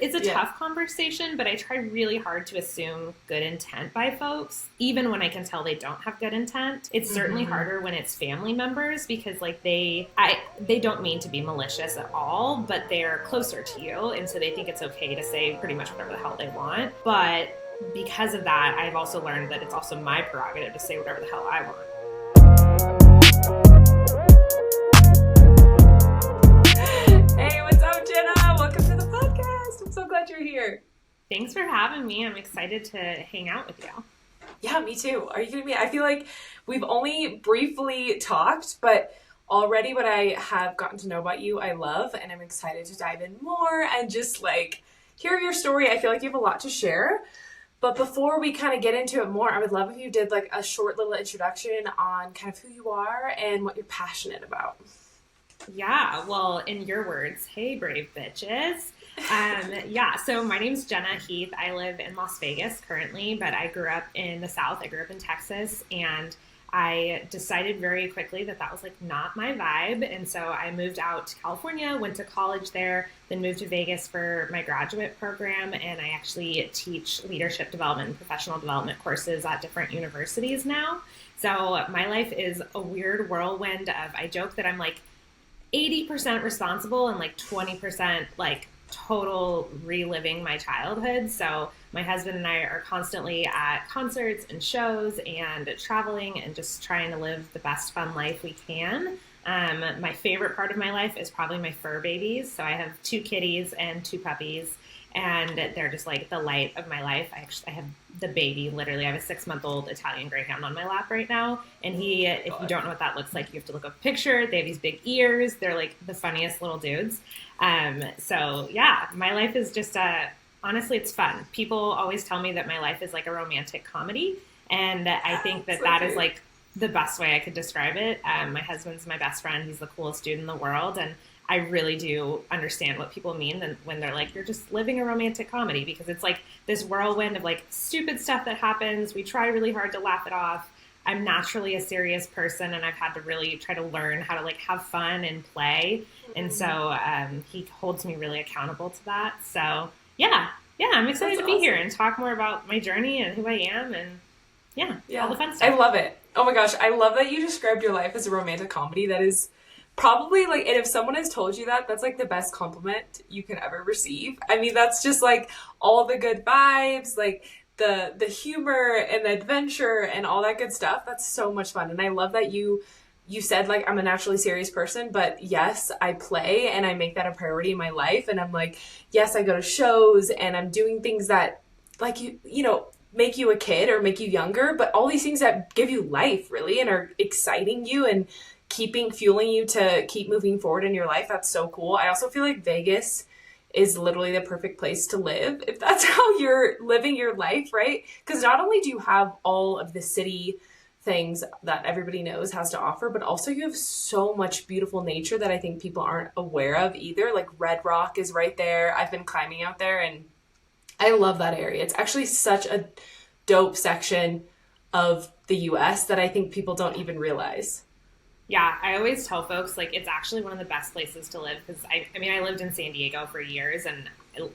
It's a tough conversation, but I try really hard to assume good intent by folks, even when I can tell they don't have good intent. It's certainly harder when it's family members because like they don't mean to be malicious at all, but they're closer to you, and so they think it's okay to say pretty much whatever the hell they want. But because of that, I've also learned that it's also my prerogative to say whatever the hell I want. Hey, what's up, Jenna? Welcome to the podcast. I'm so glad you're here. Thanks for having me. I'm excited to hang out with you. Yeah, me too. Are you kidding me? I feel like we've only briefly talked, but already what I have gotten to know about you, I love, and I'm excited to dive in more and just like hear your story. I feel like you have a lot to share. But before we kind of get into it more, I would love if you did like a short little introduction on kind of who you are and what you're passionate about. Yeah, well, in your words, hey, Brave Btches. So my name's Jenna Heath. I live in Las Vegas currently, but I grew up in the South. I grew up in Texas, and I decided very quickly that was like not my vibe. And so I moved out to California, went to college there, then moved to Vegas for my graduate program. And I actually teach leadership development and professional development courses at different universities now. So my life is a weird whirlwind of, I joke that I'm like 80% responsible and like 20% like total reliving my childhood. So my husband and I are constantly at concerts and shows and traveling and just trying to live the best fun life we can. My favorite part of my life is probably my fur babies. So I have 2 kitties and 2 puppies, and they're just like the light of my life. I have the baby, literally. I have a 6-month-old Italian Greyhound on my lap right now. And if you don't know what that looks like, you have to look up a picture. They have these big ears. They're like the funniest little dudes. So yeah, my life is just, honestly, it's fun. People always tell me that my life is like a romantic comedy. And I think that is like the best way I could describe it. My husband's my best friend. He's the coolest dude in the world. And I really do understand what people mean when they're like, you're just living a romantic comedy, because it's like this whirlwind of like stupid stuff that happens. We try really hard to laugh it off. I'm naturally a serious person, and I've had to really try to learn how to like have fun and play. And so he holds me really accountable to that. So yeah, I'm excited to be here and talk more about my journey and who I am, and all the fun stuff. I love it. Oh my gosh, I love that you described your life as a romantic comedy. That is probably like, and if someone has told you that, that's like the best compliment you can ever receive. I mean, that's just like all the good vibes, like the humor and the adventure and all that good stuff. That's so much fun. And I love that you said like, I'm a naturally serious person, but yes, I play and I make that a priority in my life. And I'm like, yes, I go to shows and I'm doing things that like, you know, make you a kid or make you younger, but all these things that give you life really and are exciting you and fueling you to keep moving forward in your life. That's so cool. I also feel like Vegas is literally the perfect place to live if that's how you're living your life, right? Because not only do you have all of the city things that everybody knows has to offer, but also you have so much beautiful nature that I think people aren't aware of either. Like Red Rock is right there. I've been climbing out there and I love that area. It's actually such a dope section of the US that I think people don't even realize. Yeah, I always tell folks, like, it's actually one of the best places to live, because I lived in San Diego for years, and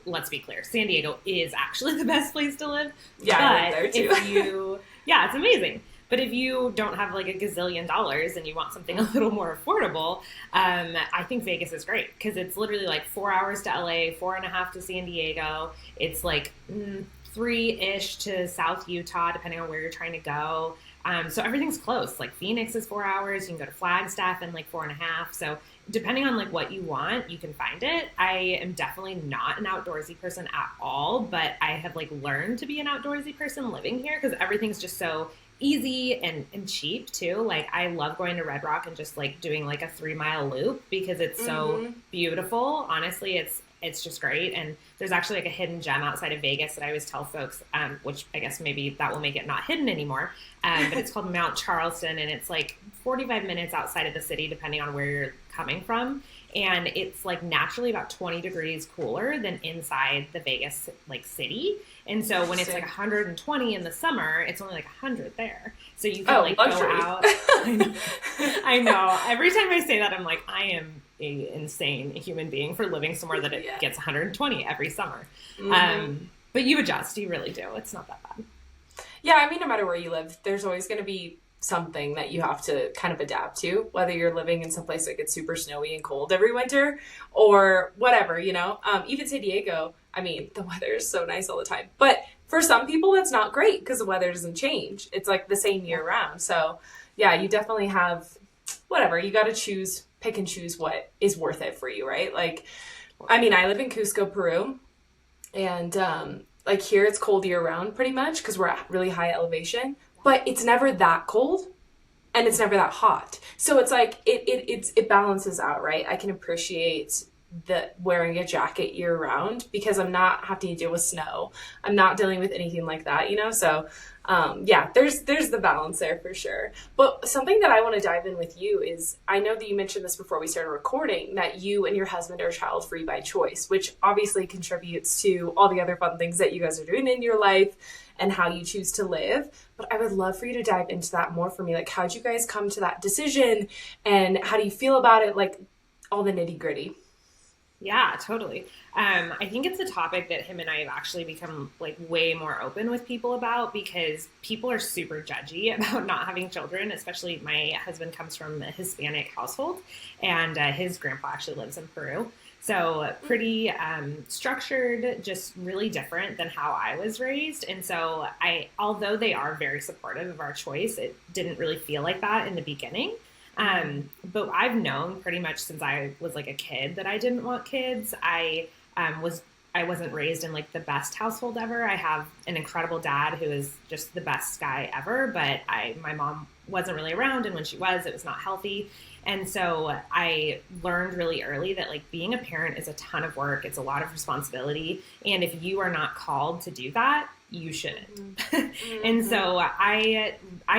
let's be clear, San Diego is actually the best place to live. Yeah, I lived there too. It's amazing. But if you don't have like a gazillion dollars and you want something a little more affordable, I think Vegas is great, because it's literally like 4 hours to LA, 4.5 to San Diego. It's like 3-ish to South Utah, depending on where you're trying to go. So everything's close. Like Phoenix is 4 hours. You can go to Flagstaff in like 4.5. So depending on like what you want, you can find it. I am definitely not an outdoorsy person at all, but I have like learned to be an outdoorsy person living here, because everything's just so easy and cheap too. Like I love going to Red Rock and just like doing like a 3-mile loop, because it's so beautiful. Honestly, it's just great. And there's actually like a hidden gem outside of Vegas that I always tell folks, which I guess maybe that will make it not hidden anymore. But it's called Mount Charleston, and it's like 45 minutes outside of the city, depending on where you're coming from. And it's like naturally about 20 degrees cooler than inside the Vegas like city. And so when it's like 120 in the summer, it's only like 100 there. So you can like luxury. Go out. I know. Every time I say that, I'm like, I am a insane human being for living somewhere that it gets 120 every summer. But you adjust. You really do. It's not that bad. Yeah, I mean, no matter where you live, there's always going to be something that you have to kind of adapt to, whether you're living in some place that gets super snowy and cold every winter or whatever, you know. Even San Diego, I mean, the weather is so nice all the time. But for some people, it's not great because the weather doesn't change. It's like the same year round. So, yeah, you definitely have whatever. You got to pick and choose what is worth it for you, right? Like, I mean, I live in Cusco, Peru, and like here it's cold year round pretty much because we're at really high elevation. But it's never that cold and it's never that hot. So it's like it balances out, right? I can appreciate the wearing a jacket year round because I'm not having to deal with snow. I'm not dealing with anything like that, you know? So yeah, there's the balance there for sure. But something that I want to dive in with you is, I know that you mentioned this before we started recording, that you and your husband are child free by choice, which obviously contributes to all the other fun things that you guys are doing in your life and how you choose to live. But I would love for you to dive into that more for me. Like, how'd you guys come to that decision and how do you feel about it? Like all the nitty gritty. Yeah, totally. I think it's a topic that him and I have actually become like way more open with people about because people are super judgy about not having children, especially my husband comes from a Hispanic household and his grandpa actually lives in Peru. So pretty structured, just really different than how I was raised. And so although they are very supportive of our choice, it didn't really feel like that in the beginning. But I've known pretty much since I was like a kid that I didn't want kids. I wasn't raised in like the best household ever. I have an incredible dad who is just the best guy ever, but my mom wasn't really around. And when she was, it was not healthy. And so I learned really early that like being a parent is a ton of work. It's a lot of responsibility. And if you are not called to do that, you shouldn't. And so I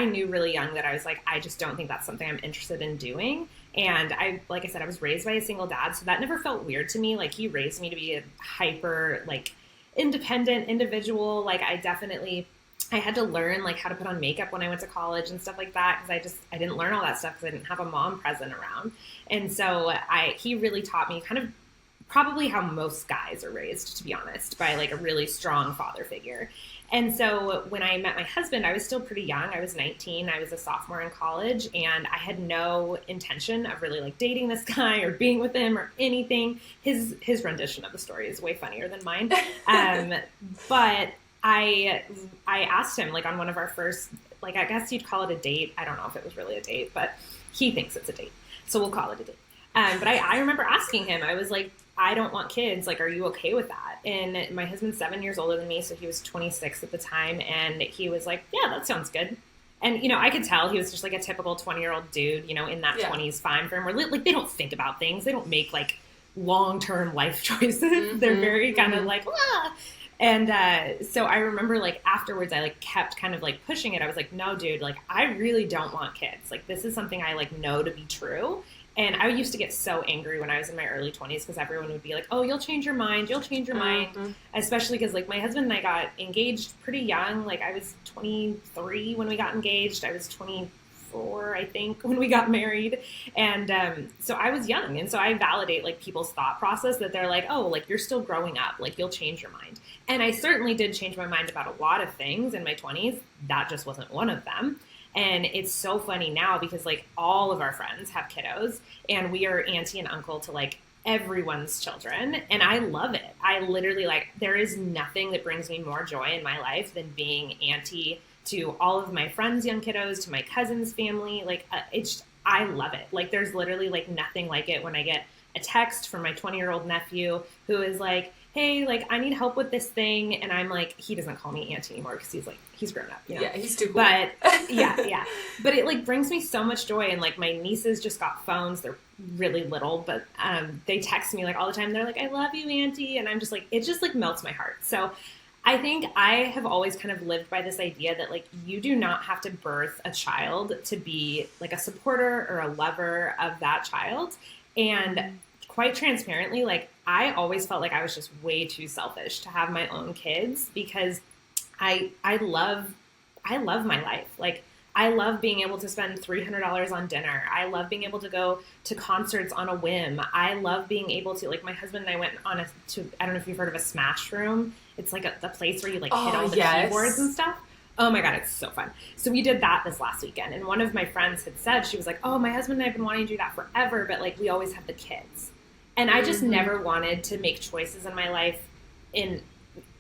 knew really young that I was like, I just don't think that's something I'm interested in doing. And like I said, I was raised by a single dad. So that never felt weird to me. Like he raised me to be a hyper, like independent individual. Like I had to learn like how to put on makeup when I went to college and stuff like that. Cause I didn't learn all that stuff because I didn't have a mom present around. And so he really taught me kind of probably how most guys are raised, to be honest, by like a really strong father figure. And so when I met my husband, I was still pretty young. I was 19. I was a sophomore in college, and I had no intention of really like dating this guy or being with him or anything. His rendition of the story is way funnier than mine. But I asked him like on one of our first, like I guess you'd call it a date. I don't know if it was really a date, but he thinks it's a date, so we'll call it a date. But I remember asking him, I was like, I don't want kids. Like, are you okay with that? And my husband's 7 years older than me, so he was 26 at the time. And he was like, yeah, that sounds good. And, you know, I could tell he was just like a typical 20-year-old dude, you know, in that 20s, fine for him. Where, like, they don't think about things. They don't make, like, long-term life choices. They're very kind of like, ah. And so I remember, like, afterwards, I, like, kept kind of, like, pushing it. I was like, no, dude, like, I really don't want kids. Like, this is something I, like, know to be true. And I used to get so angry when I was in my early 20s because everyone would be like, oh, you'll change your mind. You'll change your mind. Especially because, like, my husband and I got engaged pretty young. Like, I was 23 when we got engaged. I was 24, I think, when we got married. And so I was young. And so I validate, like, people's thought process that they're like, oh, like, you're still growing up. Like, you'll change your mind. And I certainly did change my mind about a lot of things in my 20s. That just wasn't one of them. And it's so funny now because, like, all of our friends have kiddos, and we are auntie and uncle to, like, everyone's children. And I love it. I literally, like, there is nothing that brings me more joy in my life than being auntie to all of my friends' young kiddos, to my cousin's family. Like, I love it. Like, there's literally, like, nothing like it when I get a text from my 20-year-old nephew who is like, hey, like, I need help with this thing. And I'm like, he doesn't call me auntie anymore because he's grown up, you know? Yeah, he's too cool. But yeah. But it, like, brings me so much joy. And, like, my nieces just got phones. They're really little, but they text me, like, all the time. They're like, I love you, auntie. And I'm just like, it just, like, melts my heart. So I think I have always kind of lived by this idea that, like, you do not have to birth a child to be, like, a supporter or a lover of that child. And quite transparently, like, I always felt like I was just way too selfish to have my own kids because I love my life. Like, I love being able to spend $300 on dinner. I love being able to go to concerts on a whim. I love being able to, like, my husband and I went on I don't know if you've heard of a Smash Room. It's like the place where you like hit all the keyboards and stuff. Oh my God, it's so fun. So we did that this last weekend. And one of my friends had said, she was like, oh, my husband and I have been wanting to do that forever, but like we always have the kids. And I just never wanted to make choices in my life.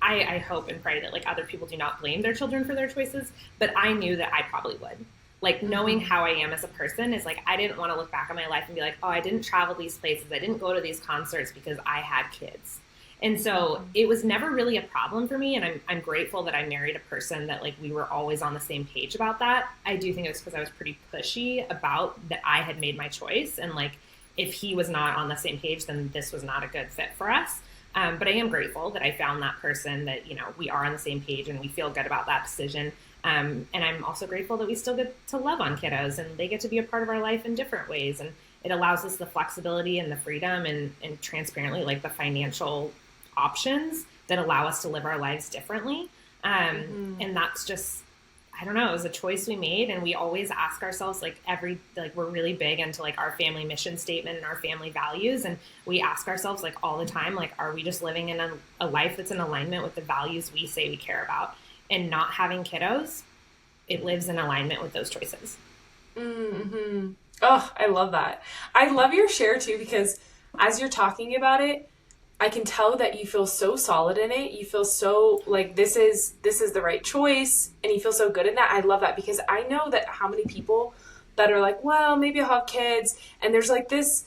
I hope and pray that like other people do not blame their children for their choices, but I knew that I probably would. Like knowing how I am as a person is like, I didn't want to look back on my life and be like, oh, I didn't travel these places. I didn't go to these concerts because I had kids. And so it was never really a problem for me. And I'm grateful that I married a person that like we were always on the same page about that. I do think it was because I was pretty pushy about that I had made my choice. And like, if he was not on the same page, then this was not a good fit for us. But I am grateful that I found that person that, you know, we are on the same page and we feel good about that decision. And I'm also grateful that we still get to love on kiddos and they get to be a part of our life in different ways. And it allows us the flexibility and the freedom and transparently like the financial options that allow us to live our lives differently. And that's just, I don't know, it was a choice we made. And we always ask ourselves like we're really big into like our family mission statement and our family values. And we ask ourselves like all the time, like, are we just living in a life that's in alignment with the values we say we care about? And not having kiddos, it lives in alignment with those choices. Mm-hmm. Oh, I love that. I love your share too, because as you're talking about it, I can tell that you feel so solid in it. You feel so like this is the right choice, and you feel so good in that. I love that because I know that how many people that are like, well, maybe I'll have kids, and there's like this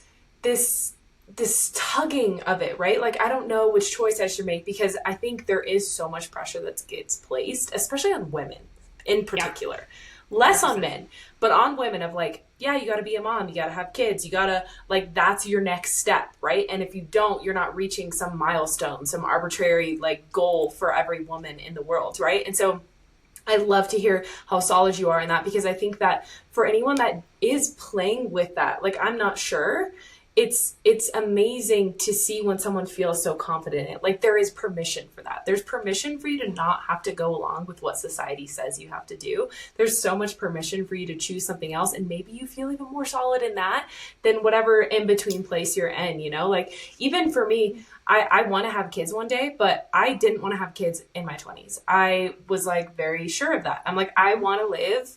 tugging of it, right? Like, I don't know which choice I should make because I think there is so much pressure that gets placed, especially on women in particular. Yeah. Less 100%. On men, but on women of like, yeah, you got to be a mom, you got to have kids, you got to like, that's your next step, right? And if you don't, you're not reaching some milestone, some arbitrary like goal for every woman in the world, right? And so I love to hear how solid you are in that, because I think that for anyone that is playing with that, like, I'm not sure, it's amazing to see when someone feels so confident in it. Like, there is permission for that. There's permission for you to not have to go along with what society says you have to do. There's so much permission for you to choose something else. And maybe you feel even more solid in that than whatever in between place you're in, you know? Like, even for me, I want to have kids one day, but I didn't want to have kids in my 20s. I was like very sure of that. I'm like, I want to live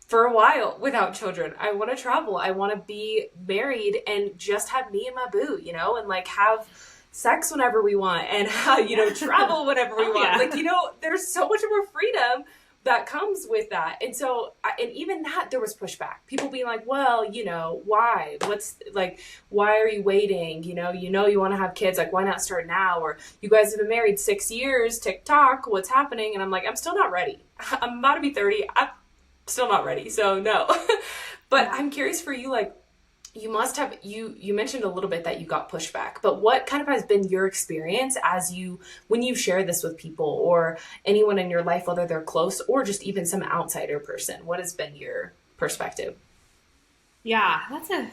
for a while without children. I want to travel. I want to be married and just have me and my boo, you know, and like have sex whenever we want and, you know, travel whenever we want. Yeah. Like, you know, there's so much more freedom that comes with that. And so, and even that, there was pushback. People being like, well, you know, why? What's like, why are you waiting? You want to have kids. Like, why not start now? Or you guys have been married 6 years, TikTok, what's happening? And I'm like, I'm still not ready. I'm about to be 30. I'm still not ready. So no, but I'm curious for you, like, you must have, you mentioned a little bit that you got pushback, but what kind of has been your experience when you share this with people or anyone in your life, whether they're close or just even some outsider person? What has been your perspective? Yeah, that's an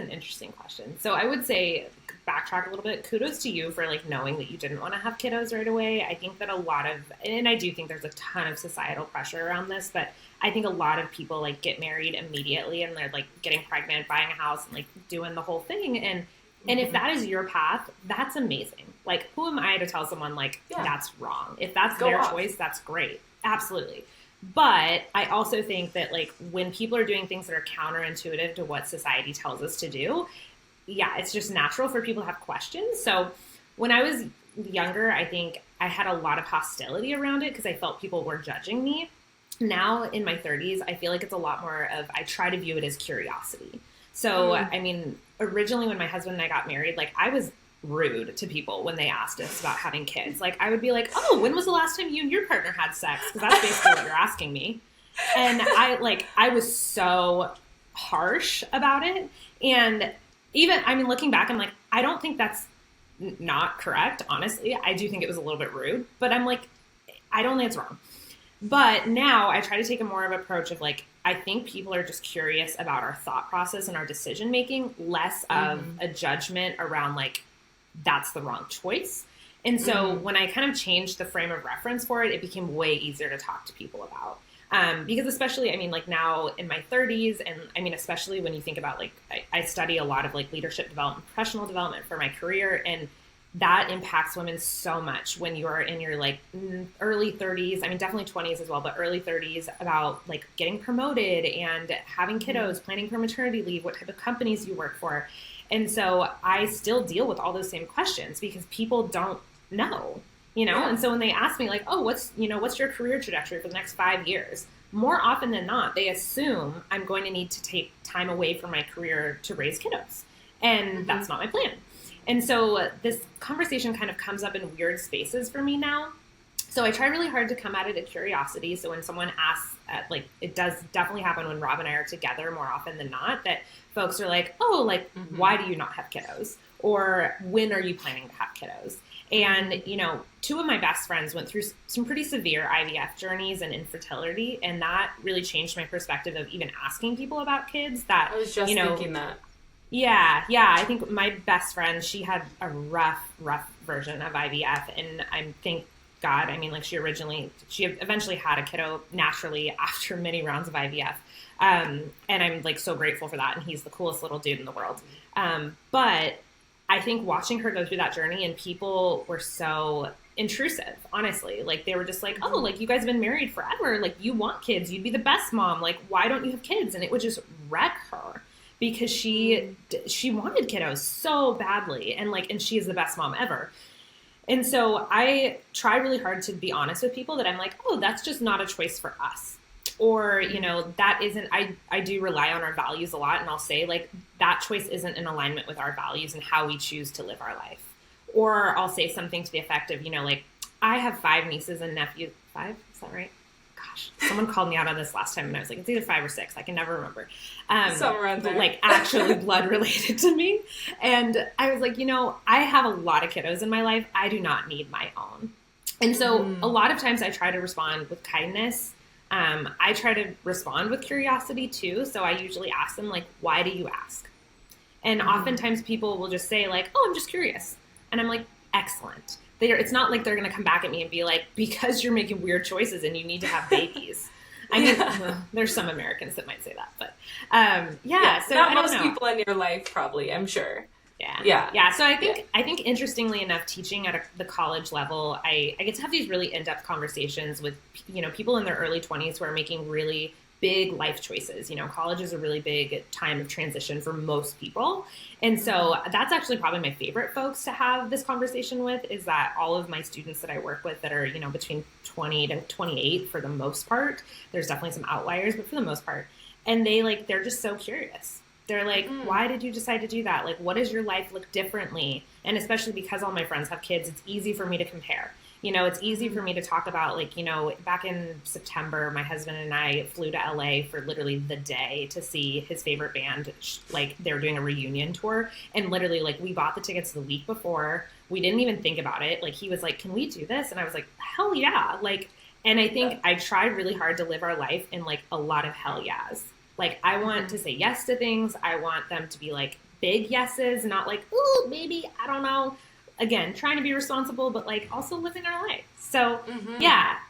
interesting question. So I would say, backtrack a little bit, kudos to you for like knowing that you didn't want to have kiddos right away. I think that and I do think there's a ton of societal pressure around this, but I think a lot of people like get married immediately and they're like getting pregnant, buying a house, and like doing the whole thing. And if that is your path, that's amazing. Like, who am I to tell someone like that's wrong? If that's their choice, that's great. Absolutely. But I also think that like when people are doing things that are counterintuitive to what society tells us to do, yeah, it's just natural for people to have questions. So when I was younger, I think I had a lot of hostility around it because I felt people were judging me. Now in my 30s, I feel like it's a lot more of, I try to view it as curiosity. So, I mean, originally when my husband and I got married, like, I was rude to people when they asked us about having kids. Like, I would be like, oh, when was the last time you and your partner had sex? Because that's basically what you're asking me. And I was so harsh about it. And even, I mean, looking back, I'm like, I don't think that's not correct, honestly. I do think it was a little bit rude, but I'm like, I don't think it's wrong. But now I try to take a more of an approach of like, I think people are just curious about our thought process and our decision making, less of a judgment around like, that's the wrong choice. And so when I kind of changed the frame of reference for it, it became way easier to talk to people about. Because especially, I mean, like now in my 30s, and I mean, especially when you think about like, I study a lot of like leadership development, professional development for my career, and that impacts women so much when you're in your like early 30s. I mean, definitely 20s as well, but early 30s, about like getting promoted and having kiddos, planning for maternity leave, what type of companies you work for. And so I still deal with all those same questions because people don't know, And so when they ask me like, oh, what's your career trajectory for the next 5 years? More often than not, they assume I'm going to need to take time away from my career to raise kiddos. And that's not my plan. And so this conversation kind of comes up in weird spaces for me now. So I try really hard to come at it at curiosity. So when someone asks, like, it does definitely happen when Rob and I are together more often than not, that folks are like, oh, like, why do you not have kiddos? Or when are you planning to have kiddos? And, two of my best friends went through some pretty severe IVF journeys and infertility. And that really changed my perspective of even asking people about kids. That I was just thinking that. Yeah. I think my best friend, she had a rough version of IVF. And I thank God, I mean, like she eventually had a kiddo naturally after many rounds of IVF. And I'm like so grateful for that. And he's the coolest little dude in the world. But I think watching her go through that journey, and people were so intrusive, honestly. Like they were just like, oh, like you guys have been married forever. Like you want kids. You'd be the best mom. Like, why don't you have kids? And it would just wreck her because she wanted kiddos so badly. And she is the best mom ever. And so I try really hard to be honest with people that I'm like, oh, that's just not a choice for us. Or, that isn't, I do rely on our values a lot. And I'll say like, that choice isn't in alignment with our values and how we choose to live our life. Or I'll say something to the effect of, like, I have 5 nieces and nephews. 5? Is that right? Gosh, someone called me out on this last time and I was like, it's either 5 or 6. I can never remember. Somewhere around there. Like actually blood related to me. And I was like, I have a lot of kiddos in my life. I do not need my own. And so a lot of times I try to respond with kindness. I try to respond with curiosity too. So I usually ask them like, why do you ask? And oftentimes people will just say like, oh, I'm just curious. And I'm like, excellent. It's not like they're going to come back at me and be like, because you're making weird choices and you need to have babies. I mean, there's some Americans that might say that, but so not most people in your life, probably, I'm sure. Yeah. So I think interestingly enough, teaching at the college level, I get to have these really in-depth conversations with, people in their early 20s who are making really big life choices. College is a really big time of transition for most people. And so that's actually probably my favorite folks to have this conversation with, is that all of my students that I work with that are, between 20 to 28 for the most part. There's definitely some outliers, but for the most part. And they're just so curious. They're like, why did you decide to do that? Like, what does your life look differently? And especially because all my friends have kids, it's easy for me to compare. It's easy for me to talk about, like, back in September, my husband and I flew to LA for literally the day to see his favorite band. Like, they were doing a reunion tour. And literally, like, we bought the tickets the week before. We didn't even think about it. Like, he was like, can we do this? And I was like, hell yeah. Like, and I think I tried really hard to live our life in, like, a lot of hell yeahs. Like, I want to say yes to things. I want them to be, like, big yeses, not like, ooh, maybe, I don't know. Again, trying to be responsible, but like also living our life. So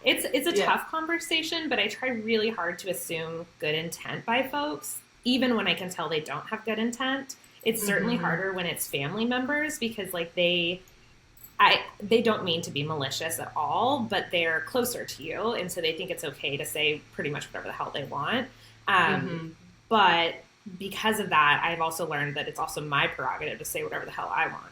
it's a tough conversation, but I try really hard to assume good intent by folks, even when I can tell they don't have good intent. It's certainly harder when it's family members because like they don't mean to be malicious at all, but they're closer to you. And so they think it's okay to say pretty much whatever the hell they want. But because of that, I've also learned that it's also my prerogative to say whatever the hell I want.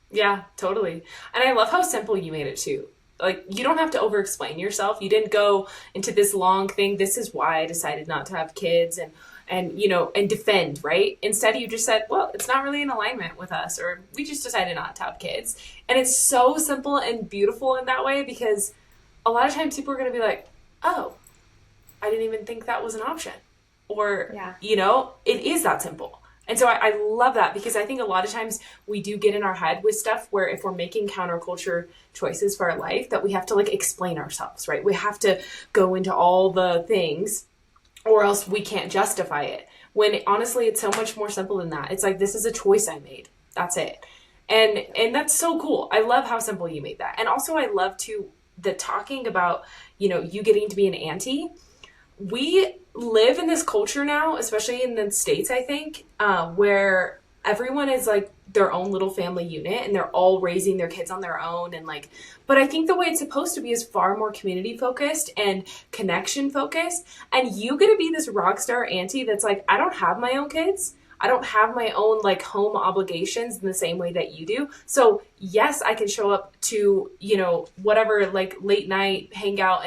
Yeah, totally. And I love how simple you made it too. Like, you don't have to over-explain yourself. You didn't go into this long thing. This is why I decided not to have kids and defend, right? Instead, you just said, well, it's not really in alignment with us, or we just decided not to have kids. And it's so simple and beautiful in that way, because a lot of times people are going to be like, oh, I didn't even think that was an option. Or, it is that simple. And so I love that, because I think a lot of times we do get in our head with stuff where if we're making counterculture choices for our life, that we have to like explain ourselves, right? We have to go into all the things or else we can't justify it. When honestly, it's so much more simple than that. It's like, this is a choice I made. That's it. And that's so cool. I love how simple you made that. And also I love the talking about, you getting to be an auntie. we live in this culture now, especially in the States, I think, where everyone is like their own little family unit and they're all raising their kids on their own. And like, but I think the way it's supposed to be is far more community focused and connection focused. And you get to be this rock star auntie that's like, I don't have my own kids. I don't have my own like home obligations in the same way that you do. So yes, I can show up to, you know, whatever, like late night hang out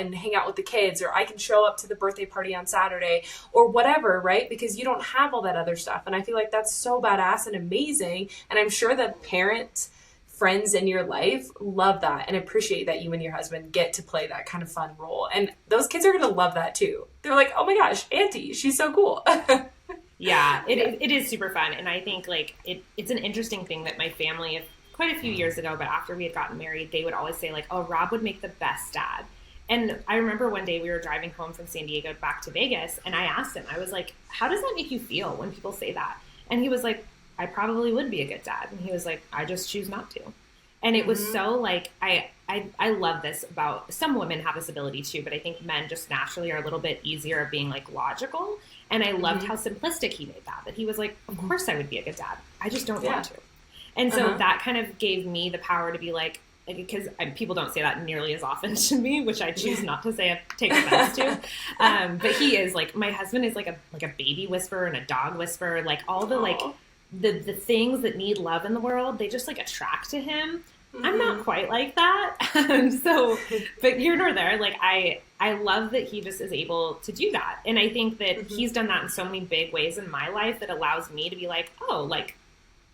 with the kids, or I can show up to the birthday party on Saturday or whatever, right? Because you don't have all that other stuff. And I feel like that's so badass and amazing. And I'm sure that parents, friends in your life love that and appreciate that you and your husband get to play that kind of fun role. And those kids are going to love that too. They're like, oh my gosh, auntie, she's so cool. Yeah, it is super fun. And I think like it's an interesting thing that my family, quite a few years ago, but after we had gotten married, they would always say like, oh, Rob would make the best dad. And I remember one day we were driving home from San Diego back to Vegas, and I asked him, I was like, how does that make you feel when people say that? And he was like, I probably would be a good dad. And he was like, I just choose not to. And it was so like, I love this about, some women have this ability too, but I think men just naturally are a little bit easier at being like logical. And I loved how simplistic he made that he was like, of course I would be a good dad. I just don't want to. And so that kind of gave me the power to be like, because people don't say that nearly as often to me, which I choose not to say, I take offense to. But he is like, my husband is like a baby whisperer and a dog whisperer, like all the like the things that need love in the world, they just like attract to him. I'm not quite like that. So, but here nor there, like I love that he just is able to do that. And I think that he's done that in so many big ways in my life that allows me to be like, oh, like,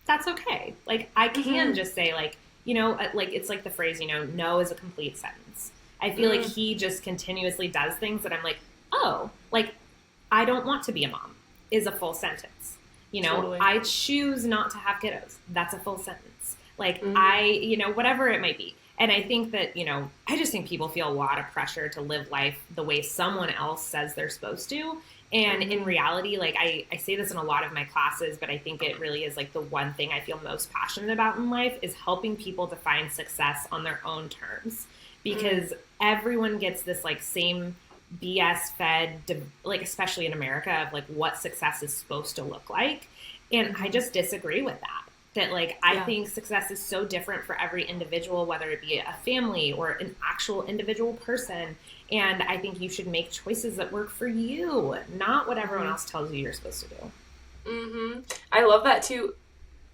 that's okay. Like, I can just say like, you know, like, it's like the phrase, you know, no is a complete sentence. I feel like he just continuously does things that I'm like, oh, like, I don't want to be a mom is a full sentence. You know, I choose not to have kiddos. That's a full sentence. Like you know, whatever it might be. And I think that, you know, I just think people feel a lot of pressure to live life the way someone else says they're supposed to. And in reality, like I say this in a lot of my classes, but I think it really is like the one thing I feel most passionate about in life is helping people to find success on their own terms. Because everyone gets this like same BS fed, like especially in America, of like what success is supposed to look like. And I just disagree with that. That like, I think success is so different for every individual, whether it be a family or an actual individual person. And I think you should make choices that work for you, not what everyone else tells you you're supposed to do. I love that too.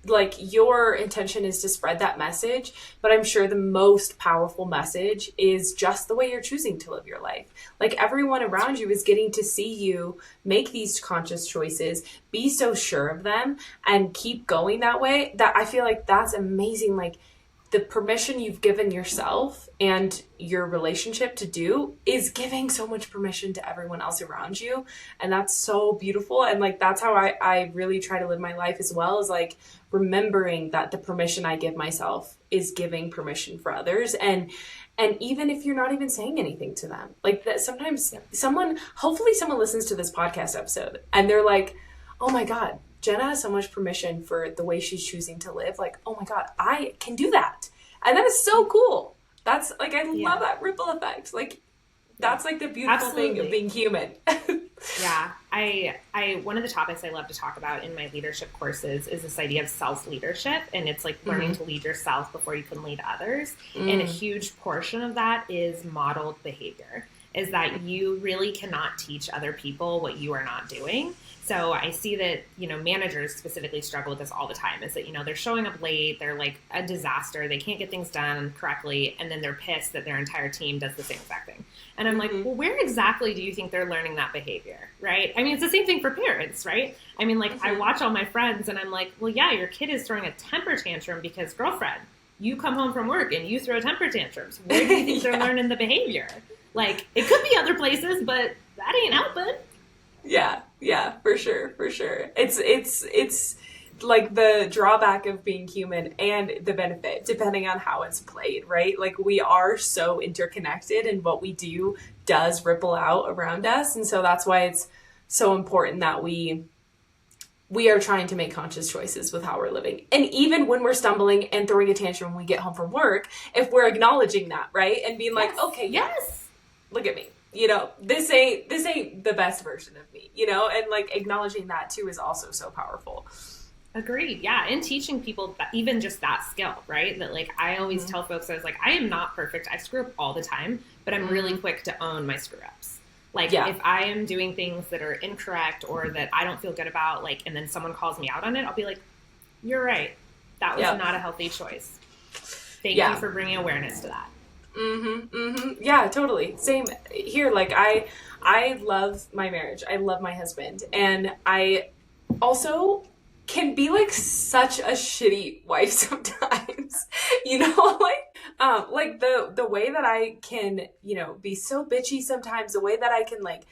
Like, your intention is to spread that message, but I'm sure the most powerful message is just the way you're choosing to live your life. Like, everyone around you is getting to see you make these conscious choices, be so sure of them, and keep going that way. That I feel like that's amazing. Like, the permission you've given yourself and your relationship to do is giving so much permission to everyone else around you. And that's so beautiful. And like, that's how I really try to live my life as well, is like remembering that the permission I give myself is giving permission for others. And even if you're not even saying anything to them, like that, sometimes hopefully someone listens to this podcast episode and they're like, oh my God, Jenna has so much permission for the way she's choosing to live. Like, oh my God, I can do that. And that is so cool. That's like, I love that ripple effect. Like, that's like the beautiful thing of being human. Yeah. One of the topics I love to talk about in my leadership courses is this idea of self-leadership. And it's like learning to lead yourself before you can lead others. And a huge portion of that is modeled behavior, is that you really cannot teach other people what you are not doing. So I see that, you know, managers specifically struggle with this all the time, is that, you know, they're showing up late, they're like a disaster, they can't get things done correctly, and then they're pissed that their entire team does the same exact thing. And I'm like, well, where exactly do you think they're learning that behavior, right? I mean, it's the same thing for parents, right? I mean, like, I watch all my friends and I'm like, well, yeah, your kid is throwing a temper tantrum because, girlfriend, you come home from work and you throw temper tantrums. Where do you think they're learning the behavior? Like, it could be other places, but that ain't helping. Yeah, for sure. It's like the drawback of being human and the benefit, depending on how it's played, right? Like, we are so interconnected and what we do does ripple out around us. And so that's why it's so important that we are trying to make conscious choices with how we're living. And even when we're stumbling and throwing a tantrum when we get home from work, if we're acknowledging that, right? And being like, okay, yes, look at me. you know, this ain't the best version of me, you know, and like acknowledging that too is also so powerful. Agreed. Yeah. And teaching people that, even just that skill, right? That like, I always tell folks, I was like, I am not perfect. I screw up all the time, but I'm really quick to own my screw ups. Like if I am doing things that are incorrect or that I don't feel good about, like, and then someone calls me out on it, I'll be like, you're right. That was not a healthy choice. Thank you for bringing awareness to that. Yeah, totally. Same here. Like I love my marriage. I love my husband. And I also can be like such a shitty wife sometimes, you know, like the way that I can, you know, be so bitchy sometimes, the way that I can like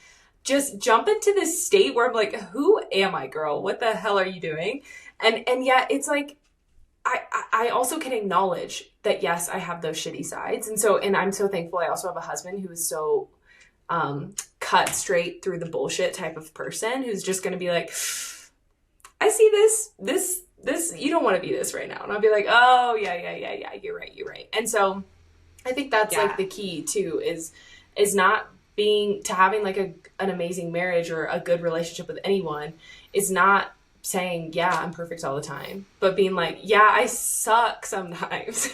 just jump into this state where I'm like, who am I, girl? What the hell are you doing? And yet it's like, I also can acknowledge that, yes, I have those shitty sides. And I'm so thankful. I also have a husband who is so, cut straight through the bullshit type of person who's just going to be like, I see this, you don't want to be this right now. And I'll be like, oh yeah. You're right. And so I think that's like the key too, is not having like an amazing marriage or a good relationship with anyone is not saying, yeah, I'm perfect all the time, but being like, yeah, I suck sometimes.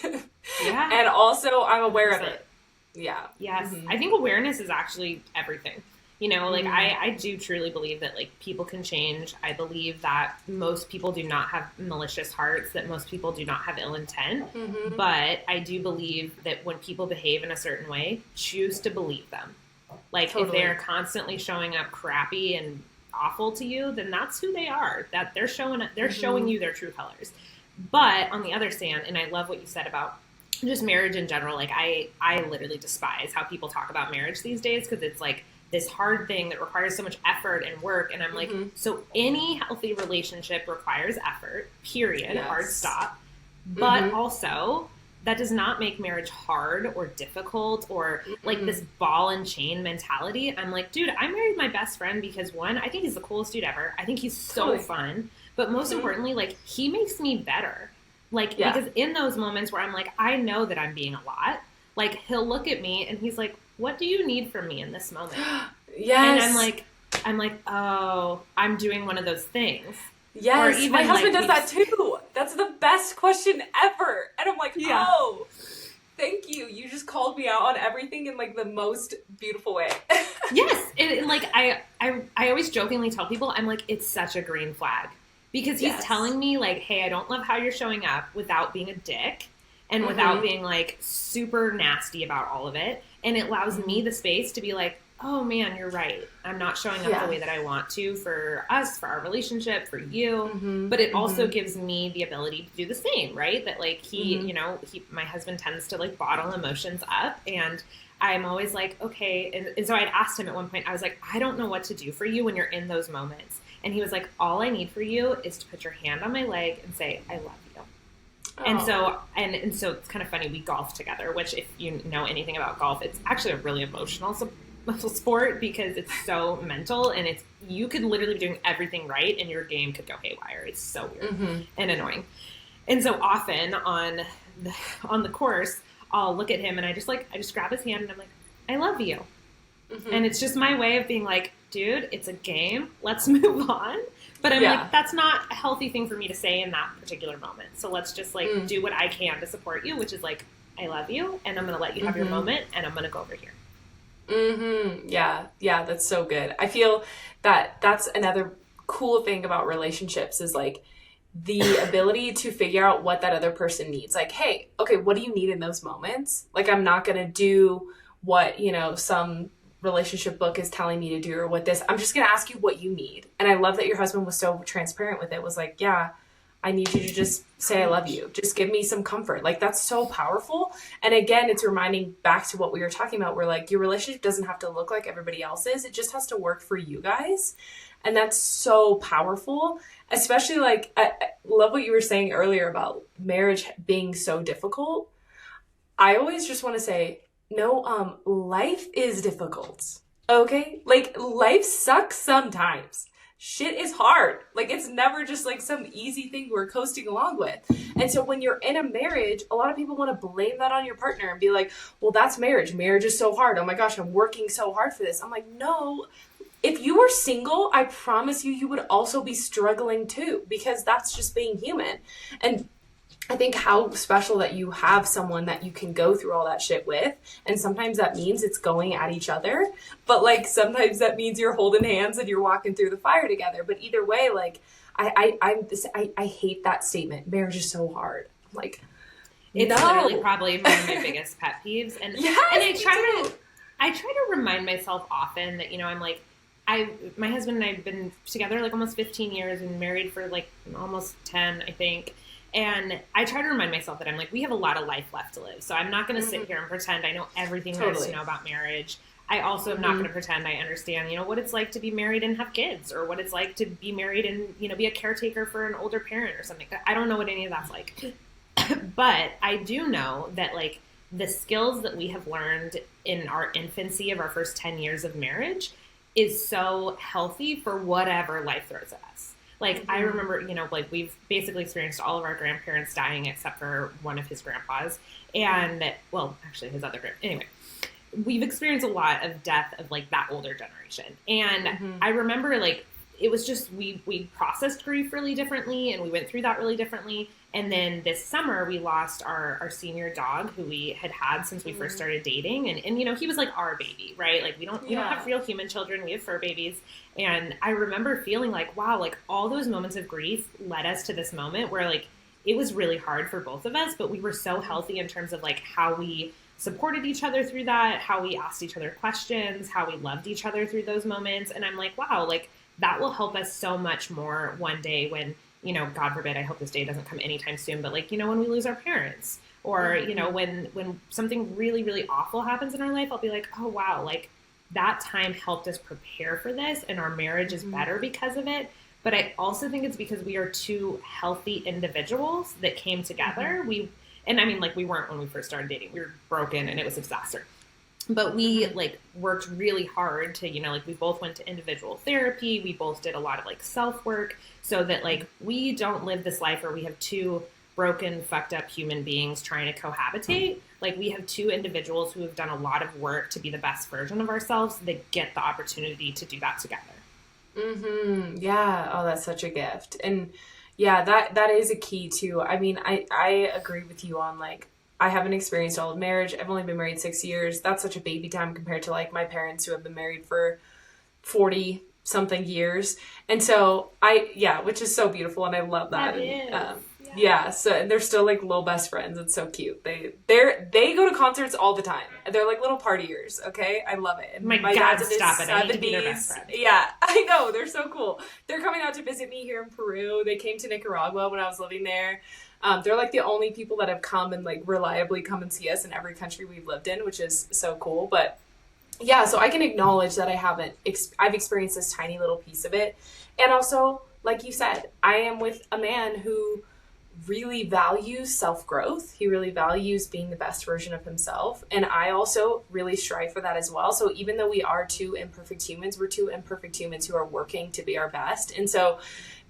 Yeah. And also I'm aware of it. Yeah. Yes. I think awareness is actually everything. You know, like I do truly believe that like people can change. I believe that most people do not have malicious hearts, that most people do not have ill intent. But I do believe that when people behave in a certain way, choose to believe them. Like if they're constantly showing up crappy and awful to you, then that's who they are. That they're showing you their true colors. But on the other hand, and I love what you said about just marriage in general, like I literally despise how people talk about marriage these days, because it's like this hard thing that requires so much effort and work. And I'm like, so any healthy relationship requires effort, period, hard stop. But also that does not make marriage hard or difficult or like this ball and chain mentality. I'm like, dude, I married my best friend because one, I think he's the coolest dude ever. I think he's so fun. But most importantly, like he makes me better. Like, because in those moments where I'm like, I know that I'm being a lot, like he'll look at me and he's like, what do you need from me in this moment? And I'm like, oh, I'm doing one of those things. Yes, even my husband does that too. That's the best question ever. And I'm like, oh, thank you. You just called me out on everything in like the most beautiful way. Yes. And like, I always jokingly tell people, I'm like, it's such a green flag. Because he's telling me like, hey, I don't love how you're showing up without being a dick and without being like super nasty about all of it. And it allows me the space to be like, oh man, you're right. I'm not showing up the way that I want to for us, for our relationship, for you. But it also gives me the ability to do the same, right? That like you know, my husband tends to like bottle emotions up, and I'm always like, okay. And so I'd asked him at one point, I was like, I don't know what to do for you when you're in those moments. And he was like, all I need for you is to put your hand on my leg and say, I love you. And so it's kind of funny. We golf together, which if you know anything about golf, it's actually a really emotional sport because it's so mental, and you could literally be doing everything right and your game could go haywire. It's so weird and annoying. And so often on the course, I'll look at him and I just grab his hand and I'm like, I love you. And it's just my way of being like, dude, it's a game. Let's move on. But I'm like, that's not a healthy thing for me to say in that particular moment. So let's just like do what I can to support you, which is like, I love you and I'm going to let you have your moment and I'm going to go over here. Yeah, that's so good. I feel that that's another cool thing about relationships is like the ability to figure out what that other person needs. Like, hey, okay, what do you need in those moments? Like, I'm not going to do what, you know, some relationship book is telling me to do or what this. I'm just going to ask you what you need. And I love that your husband was so transparent with it. Was like, yeah, I need you to just say I love you. Just give me some comfort. Like, that's so powerful. And again, it's reminding back to what we were talking about, where like your relationship doesn't have to look like everybody else's. It just has to work for you guys. And that's so powerful. Especially like, I love what you were saying earlier about marriage being so difficult. I always just want to say, no, life is difficult. Okay? Like, life sucks sometimes. shit is hard. Like, it's never just like some easy thing we're coasting along with. And so when you're in a marriage, a lot of people want to blame that on your partner and be like, well, that's marriage. Marriage is so hard. Oh my gosh, I'm working so hard for this. I'm like, no. If you were single, I promise you, you would also be struggling too, because that's just being human. And I think how special that you have someone that you can go through all that shit with. And sometimes that means it's going at each other. But like sometimes that means you're holding hands and you're walking through the fire together. But either way, like I hate that statement. Marriage is so hard. I'm like, it's literally probably one of my biggest pet peeves. And I try to remind myself often that, you know, I'm like, my husband and I have been together like almost 15 years and married for like almost 10, I think. And I try to remind myself that I'm like, we have a lot of life left to live. So I'm not going to sit here and pretend I know everything there is to know about marriage. I also am not going to pretend I understand, you know, what it's like to be married and have kids, or what it's like to be married and, you know, be a caretaker for an older parent or something. I don't know what any of that's like. But I do know that like the skills that we have learned in our infancy of our first 10 years of marriage is so healthy for whatever life throws at us. Like, I remember, you know, like, we've basically experienced all of our grandparents dying except for one of his grandpas. And, well, actually, his other anyway, we've experienced a lot of death of, like, that older generation. And I remember, like, it was just, we processed grief really differently, and we went through that really differently. And then this summer, we lost our senior dog, who we had since we first started dating. And, you know, he was like our baby, right? Like, we don't have real human children. We have fur babies. And I remember feeling like, wow, like all those moments of grief led us to this moment where like, it was really hard for both of us, but we were so healthy in terms of like how we supported each other through that, how we asked each other questions, how we loved each other through those moments. And I'm like, wow, like that will help us so much more one day when, you know, God forbid, I hope this day doesn't come anytime soon, but like, you know, when we lose our parents, or, you know, when something really, really awful happens in our life, I'll be like, oh, wow, like that time helped us prepare for this, and our marriage is better because of it. But I also think it's because we are two healthy individuals that came together. And I mean, like, we weren't when we first started dating. We were broken and it was a disaster. But we like worked really hard to, you know, like we both went to individual therapy. We both did a lot of like self-work so that like we don't live this life where we have two broken, fucked up human beings trying to cohabitate. Like, we have two individuals who have done a lot of work to be the best version of ourselves that get the opportunity to do that together. Yeah. Oh, that's such a gift. And yeah, that is a key too. I mean, I agree with you on like, I haven't experienced all of marriage. I've only been married 6 years. That's such a baby time compared to like my parents who have been married for 40 something years. And so which is so beautiful. And I love that. So they're still like little best friends. It's so cute. They go to concerts all the time. They're like little partiers. Okay. I love it. And my dad's in his 70s. I need to be their best friend. Yeah, I know. They're so cool. They're coming out to visit me here in Peru. They came to Nicaragua when I was living there. They're like the only people that have come and like reliably come and see us in every country we've lived in, which is so cool. But yeah, so I can acknowledge that I've experienced this tiny little piece of it. And also, like you said, I am with a man who really values self-growth. He really values being the best version of himself. And I also really strive for that as well. So even though we are two imperfect humans, we're two imperfect humans who are working to be our best. And so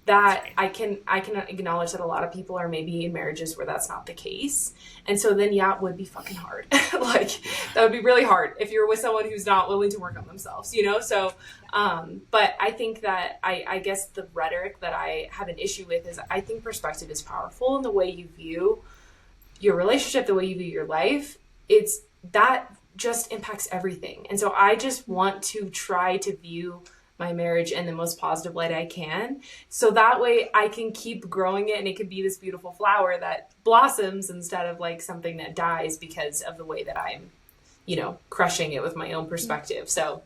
that I can acknowledge that a lot of people are maybe in marriages where that's not the case. And so then, yeah, it would be fucking hard. Like, that would be really hard if you're with someone who's not willing to work on themselves, you know? So, but I think that I guess the rhetoric that I have an issue with is I think perspective is powerful in the way you view your relationship, the way you view your life. That just impacts everything. And so I just want to try to view my marriage in the most positive light I can. So that way I can keep growing it and it can be this beautiful flower that blossoms instead of like something that dies because of the way that I'm, you know, crushing it with my own perspective. So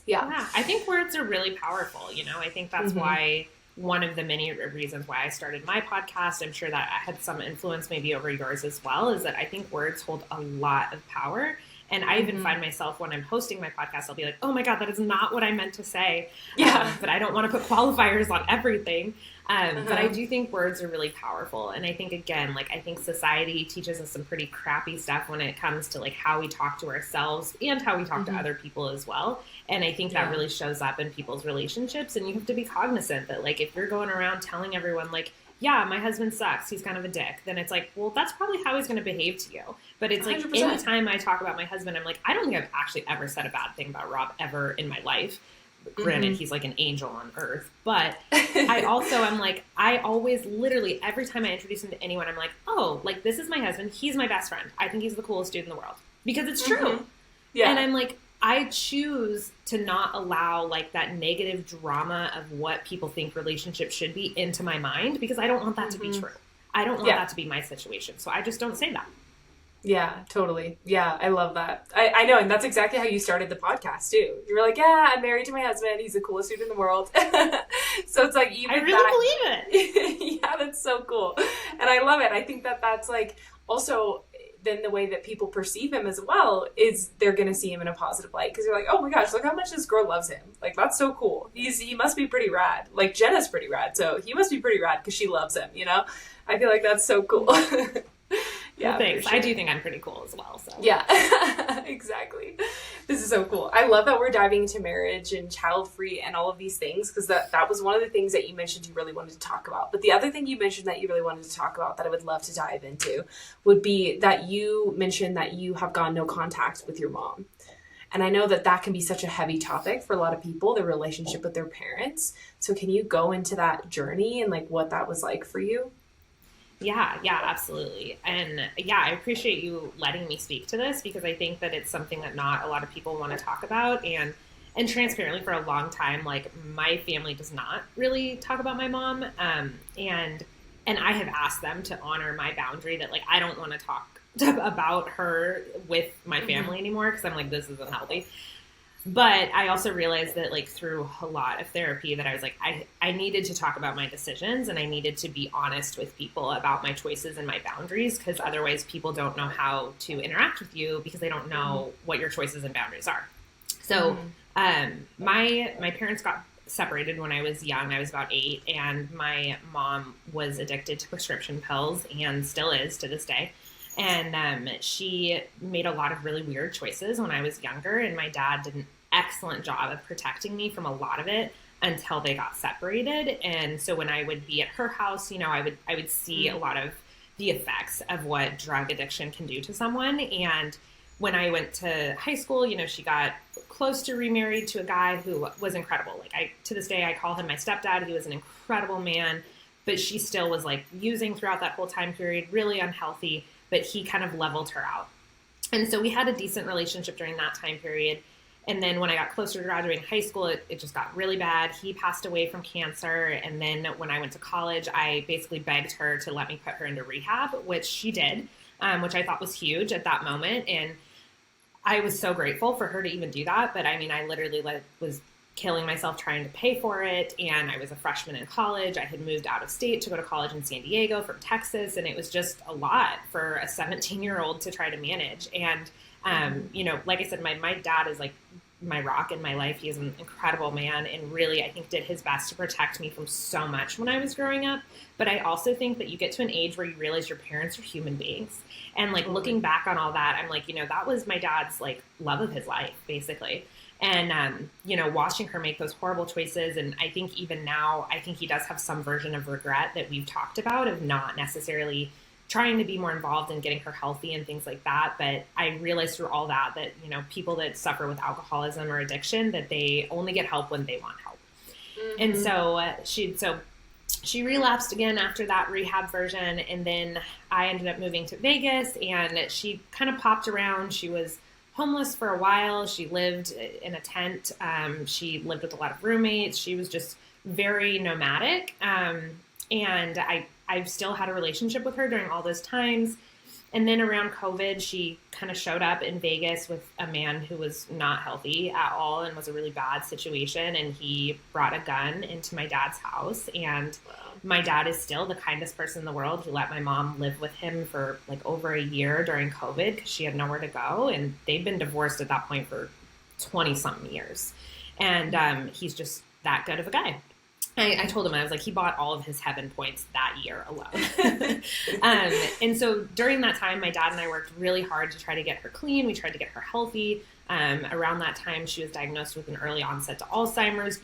yeah. I think words are really powerful. You know, I think that's why one of the many reasons why I started my podcast, I'm sure that I had some influence maybe over yours as well, is that I think words hold a lot of power. And I even find myself when I'm hosting my podcast, I'll be like, oh my God, that is not what I meant to say. But I don't want to put qualifiers on everything. But I do think words are really powerful. And I think, again, like, I think society teaches us some pretty crappy stuff when it comes to like how we talk to ourselves and how we talk to other people as well. And I think that really shows up in people's relationships. And you have to be cognizant that, like, if you're going around telling everyone, like, yeah, my husband sucks, he's kind of a dick, then it's like, well, that's probably how he's going to behave to you. But it's like, 100%. anytime I talk about my husband, I'm like, I don't think I've actually ever said a bad thing about Rob ever in my life. Granted, he's like an angel on earth. But I also am like, I always, literally, every time I introduce him to anyone, I'm like, oh, like, this is my husband. He's my best friend. I think he's the coolest dude in the world. Because it's true. Yeah. And I'm like, I choose to not allow like that negative drama of what people think relationships should be into my mind, because I don't want that to be true. I don't want that to be my situation. So I just don't say that. Yeah, totally. Yeah, I love that. I know, and that's exactly how you started the podcast too. You were like, yeah, I'm married to my husband. He's the coolest dude in the world. So it's like, even I really believe it. Yeah, that's so cool. And I love it. I think that that's like also then the way that people perceive him as well is they're going to see him in a positive light, because you're like, oh my gosh, look how much this girl loves him. Like, that's so cool. He must be pretty rad. Like, Jenna's pretty rad, so he must be pretty rad because she loves him, you know? I feel like that's so cool. Yeah, well, thanks. Sure. I do think I'm pretty cool as well. So yeah, exactly. This is so cool. I love that we're diving into marriage and child-free and all of these things, because that was one of the things that you mentioned you really wanted to talk about. But the other thing you mentioned that you really wanted to talk about that I would love to dive into would be that you mentioned that you have gone no contact with your mom. And I know that that can be such a heavy topic for a lot of people, their relationship with their parents. So can you go into that journey and like what that was like for you? Yeah, absolutely. And yeah, I appreciate you letting me speak to this, because I think that it's something that not a lot of people want to talk about. And transparently, for a long time, like, my family does not really talk about my mom. And I have asked them to honor my boundary that, like, I don't want to talk about her with my family anymore, because I'm like, this isn't healthy. But I also realized that, like, through a lot of therapy, that I was like, I needed to talk about my decisions, and I needed to be honest with people about my choices and my boundaries, because otherwise people don't know how to interact with you, because they don't know what your choices and boundaries are. So my parents got separated when I was young. I was about 8, and my mom was addicted to prescription pills and still is to this day. And she made a lot of really weird choices when I was younger, and my dad did an excellent job of protecting me from a lot of it until they got separated. And so when I would be at her house, you know, I would see a lot of the effects of what drug addiction can do to someone. And when I went to high school, you know, she got close to remarried to a guy who was incredible. Like, to this day, I call him my stepdad. He was an incredible man, but she still was like using throughout that whole time period, really unhealthy. But he kind of leveled her out. And so we had a decent relationship during that time period. And then when I got closer to graduating high school, it just got really bad. He passed away from cancer. And then when I went to college, I basically begged her to let me put her into rehab, which she did, which I thought was huge at that moment. And I was so grateful for her to even do that. But I mean, I literally was killing myself trying to pay for it. And I was a freshman in college. I had moved out of state to go to college in San Diego from Texas. And it was just a lot for a 17-year-old to try to manage. And, you know, like I said, my dad is like my rock in my life. He is an incredible man, and really, I think, did his best to protect me from so much when I was growing up. But I also think that you get to an age where you realize your parents are human beings. And like, looking back on all that, I'm like, you know, that was my dad's like love of his life, basically. And, you know, watching her make those horrible choices. And I think even now, I think he does have some version of regret that we've talked about, of not necessarily trying to be more involved in getting her healthy and things like that. But I realized through all that, you know, people that suffer with alcoholism or addiction, that they only get help when they want help. And so she relapsed again after that rehab version. And then I ended up moving to Vegas, and she kind of popped around. She was homeless for a while. She lived in a tent. She lived with a lot of roommates. She was just very nomadic. And I've still had a relationship with her during all those times. And then around COVID, she kind of showed up in Vegas with a man who was not healthy at all and was a really bad situation. And he brought a gun into my dad's house. And My dad is still the kindest person in the world who let my mom live with him for like over a year during COVID because she had nowhere to go. And they've been divorced at that point for 20-something years. And he's just that good of a guy. I told him, I was like, he bought all of his heaven points that year alone. And so during that time, my dad and I worked really hard to try to get her clean. We tried to get her healthy. Around that time, she was diagnosed with an early onset to Alzheimer's,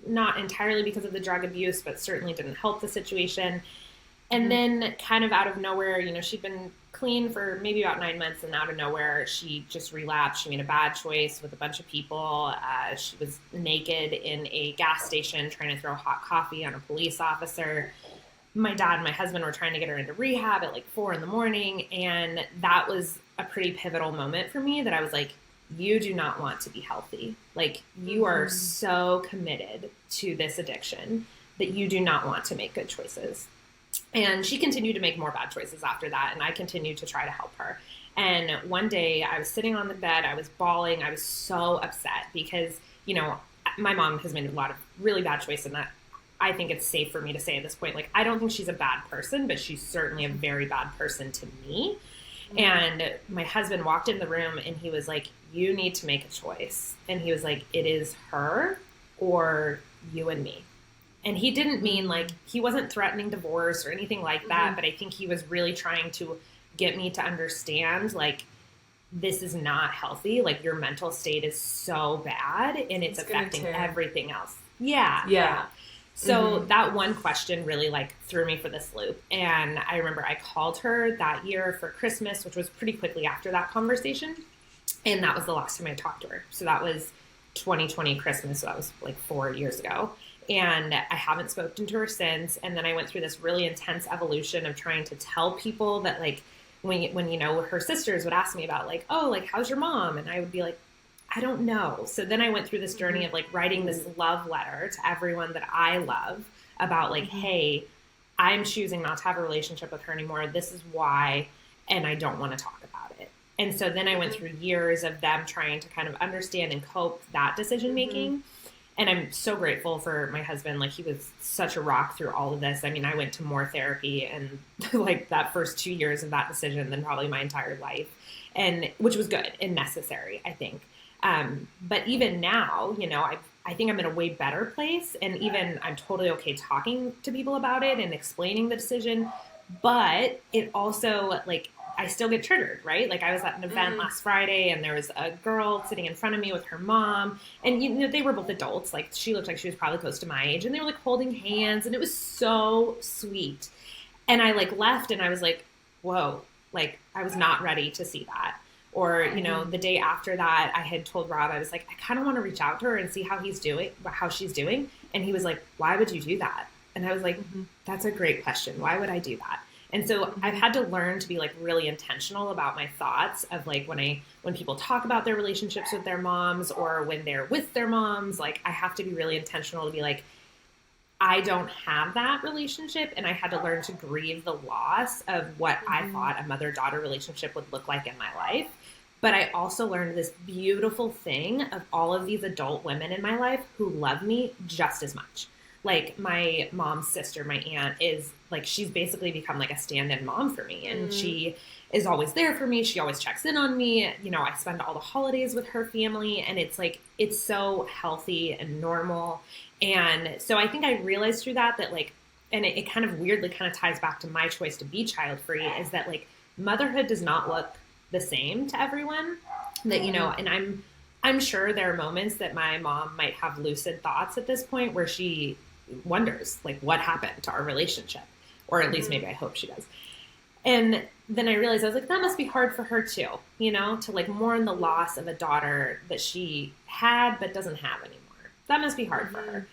not entirely because of the drug abuse, but certainly didn't help the situation. And then kind of out of nowhere, you know, she'd been clean for maybe about 9 months, and out of nowhere, she just relapsed. She made a bad choice with a bunch of people. She was naked in a gas station trying to throw hot coffee on a police officer. My dad and my husband were trying to get her into rehab at like 4 a.m. And that was a pretty pivotal moment for me that I was like, you do not want to be healthy. Like, you are so committed to this addiction that you do not want to make good choices. And she continued to make more bad choices after that, and I continued to try to help her. And one day I was sitting on the bed, I was bawling, I was so upset because, you know, my mom has made a lot of really bad choices, and that I think it's safe for me to say at this point, like, I don't think she's a bad person, but she's certainly a very bad person to me. And my husband walked in the room and he was like, you need to make a choice. And he was like, it is her or you and me. And he didn't mean like, he wasn't threatening divorce or anything like that, but I think he was really trying to get me to understand, like, this is not healthy. Like, your mental state is so bad and it's affecting everything else. Yeah. So that one question really like threw me for this loop. And I remember I called her that year for Christmas, which was pretty quickly after that conversation. And that was the last time I talked to her. So that was 2020 Christmas. So that was like 4 years ago. And I haven't spoken to her since. And then I went through this really intense evolution of trying to tell people that, like, when you know, her sisters would ask me about, like, oh, like, how's your mom? And I would be like, I don't know. So then I went through this journey of like writing this love letter to everyone that I love about like, hey, I'm choosing not to have a relationship with her anymore. This is why, and I don't want to talk about it. And so then I went through years of them trying to kind of understand and cope that decision making. And I'm so grateful for my husband. Like, he was such a rock through all of this. I mean, I went to more therapy and like that first 2 years of that decision than probably my entire life, and which was good and necessary, I think. But even now, you know, I think I'm in a way better place, and even I'm totally okay talking to people about it and explaining the decision, but it also, like, I still get triggered, right? Like, I was at an event last Friday and there was a girl sitting in front of me with her mom, and, you know, they were both adults. Like, she looked like she was probably close to my age, and they were like holding hands, and it was so sweet. And I like left and I was like, whoa, like, I was not ready to see that. Or, you know, the day after that, I had told Rob, I was like, I kind of want to reach out to her and see how she's doing. And he was like, why would you do that? And I was like, that's a great question. Why would I do that? And so I've had to learn to be like really intentional about my thoughts of like when people talk about their relationships with their moms or when they're with their moms, like, I have to be really intentional to be like, I don't have that relationship, and I had to learn to grieve the loss of what I thought a mother-daughter relationship would look like in my life. But I also learned this beautiful thing of all of these adult women in my life who love me just as much. Like, my mom's sister, my aunt, is like, she's basically become like a stand-in mom for me, and she is always there for me. She always checks in on me. You know, I spend all the holidays with her family, and it's like, it's so healthy and normal. And so I think I realized through that like, and it kind of weirdly kind of ties back to my choice to be child-free, is that like, motherhood does not look the same to everyone. That, you know, and I'm sure there are moments that my mom might have lucid thoughts at this point where she wonders like, what happened to our relationship, or at least maybe I hope she does. And then I realized, I was like, that must be hard for her too, you know, to like mourn the loss of a daughter that she had but doesn't have anymore. That must be hard for her.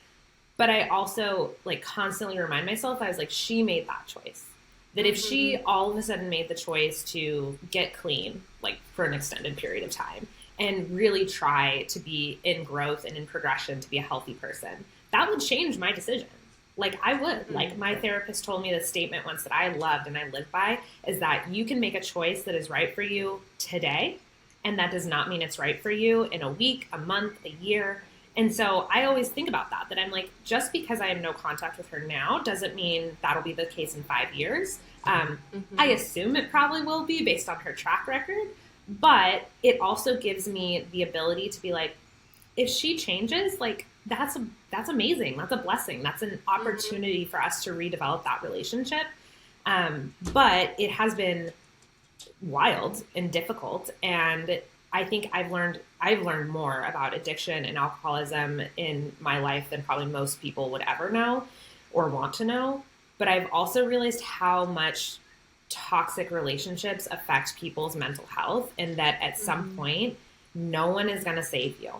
But I also like constantly remind myself, I was like, she made that choice. That if she all of a sudden made the choice to get clean, like for an extended period of time, and really try to be in growth and in progression to be a healthy person, that would change my decision. Like, I would. Like, my therapist told me this statement once that I loved and I live by, is that you can make a choice that is right for you today, and that does not mean it's right for you in a week, a month, a year. And so I always think about that I'm like, just because I have no contact with her now doesn't mean that'll be the case in 5 years. I assume it probably will be based on her track record, but it also gives me the ability to be like, if she changes, like that's amazing. That's a blessing. That's an opportunity for us to redevelop that relationship. But it has been wild and difficult. And I think I've learned more about addiction and alcoholism in my life than probably most people would ever know or want to know. But I've also realized how much toxic relationships affect people's mental health, and that at some point, no one is going to save you.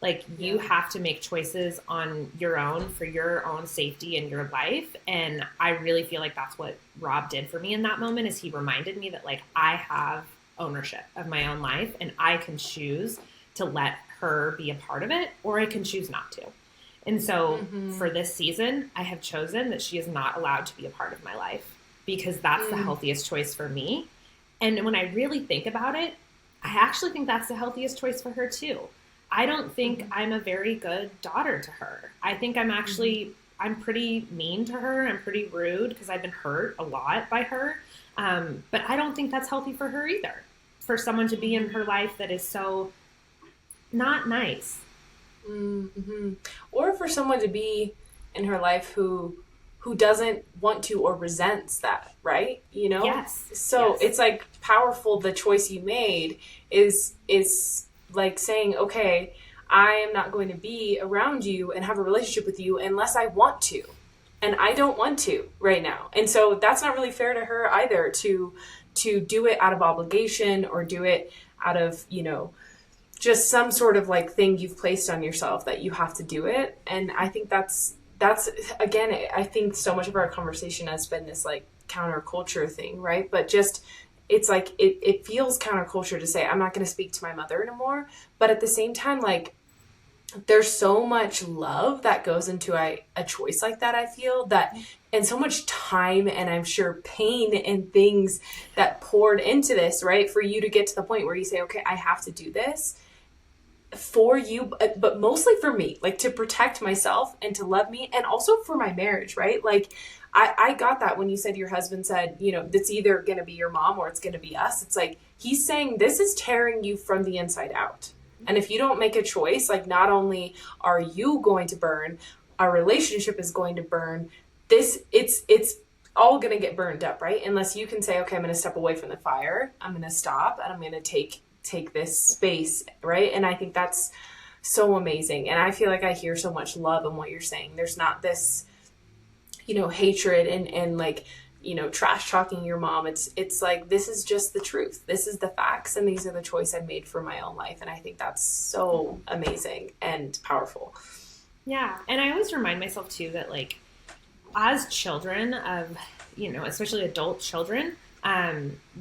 Like, you have to make choices on your own for your own safety in your life. And I really feel like that's what Rob did for me in that moment, is he reminded me that, like, I have ownership of my own life, and I can choose to let her be a part of it, or I can choose not to. And so for this season, I have chosen that she is not allowed to be a part of my life, because that's the healthiest choice for me. And when I really think about it, I actually think that's the healthiest choice for her too. I don't think I'm a very good daughter to her. I think I'm actually, I'm pretty mean to her. I'm pretty rude because I've been hurt a lot by her. But I don't think that's healthy for her either. For someone to be in her life that is so not nice. Or for someone to be in her life who doesn't want to or resents that, right? You know? Yes. So it's like powerful. The choice you made is like saying, okay, I am not going to be around you and have a relationship with you unless I want to. And I don't want to right now. And so that's not really fair to her either, to do it out of obligation or do it out of, you know, just some sort of like thing you've placed on yourself that you have to do it. And I think that's again, I think so much of our conversation has been this like counterculture thing, right? But just, it's like, it feels counterculture to say, I'm not going to speak to my mother anymore. But at the same time, like, there's so much love that goes into a choice like that, I feel, that, and so much time and I'm sure pain and things that poured into this, right? For you to get to the point where you say, okay, I have to do this for you, but mostly for me, like to protect myself and to love me, and also for my marriage, right? Like, I got that when you said your husband said, you know, it's either going to be your mom or it's going to be us. It's like, he's saying this is tearing you from the inside out. And if you don't make a choice, like, not only are you going to burn, our relationship is going to burn, it's all going to get burned up, right? Unless you can say, okay, I'm going to step away from the fire. I'm going to stop and I'm going to take this space, right? And I think that's so amazing. And I feel like I hear so much love in what you're saying. There's not this, you know, hatred and like, you know, trash talking your mom. It's like, this is just the truth. This is the facts. And these are the choice I made for my own life. And I think that's so amazing and powerful. Yeah. And I always remind myself too, that like, as children of, you know, especially adult children,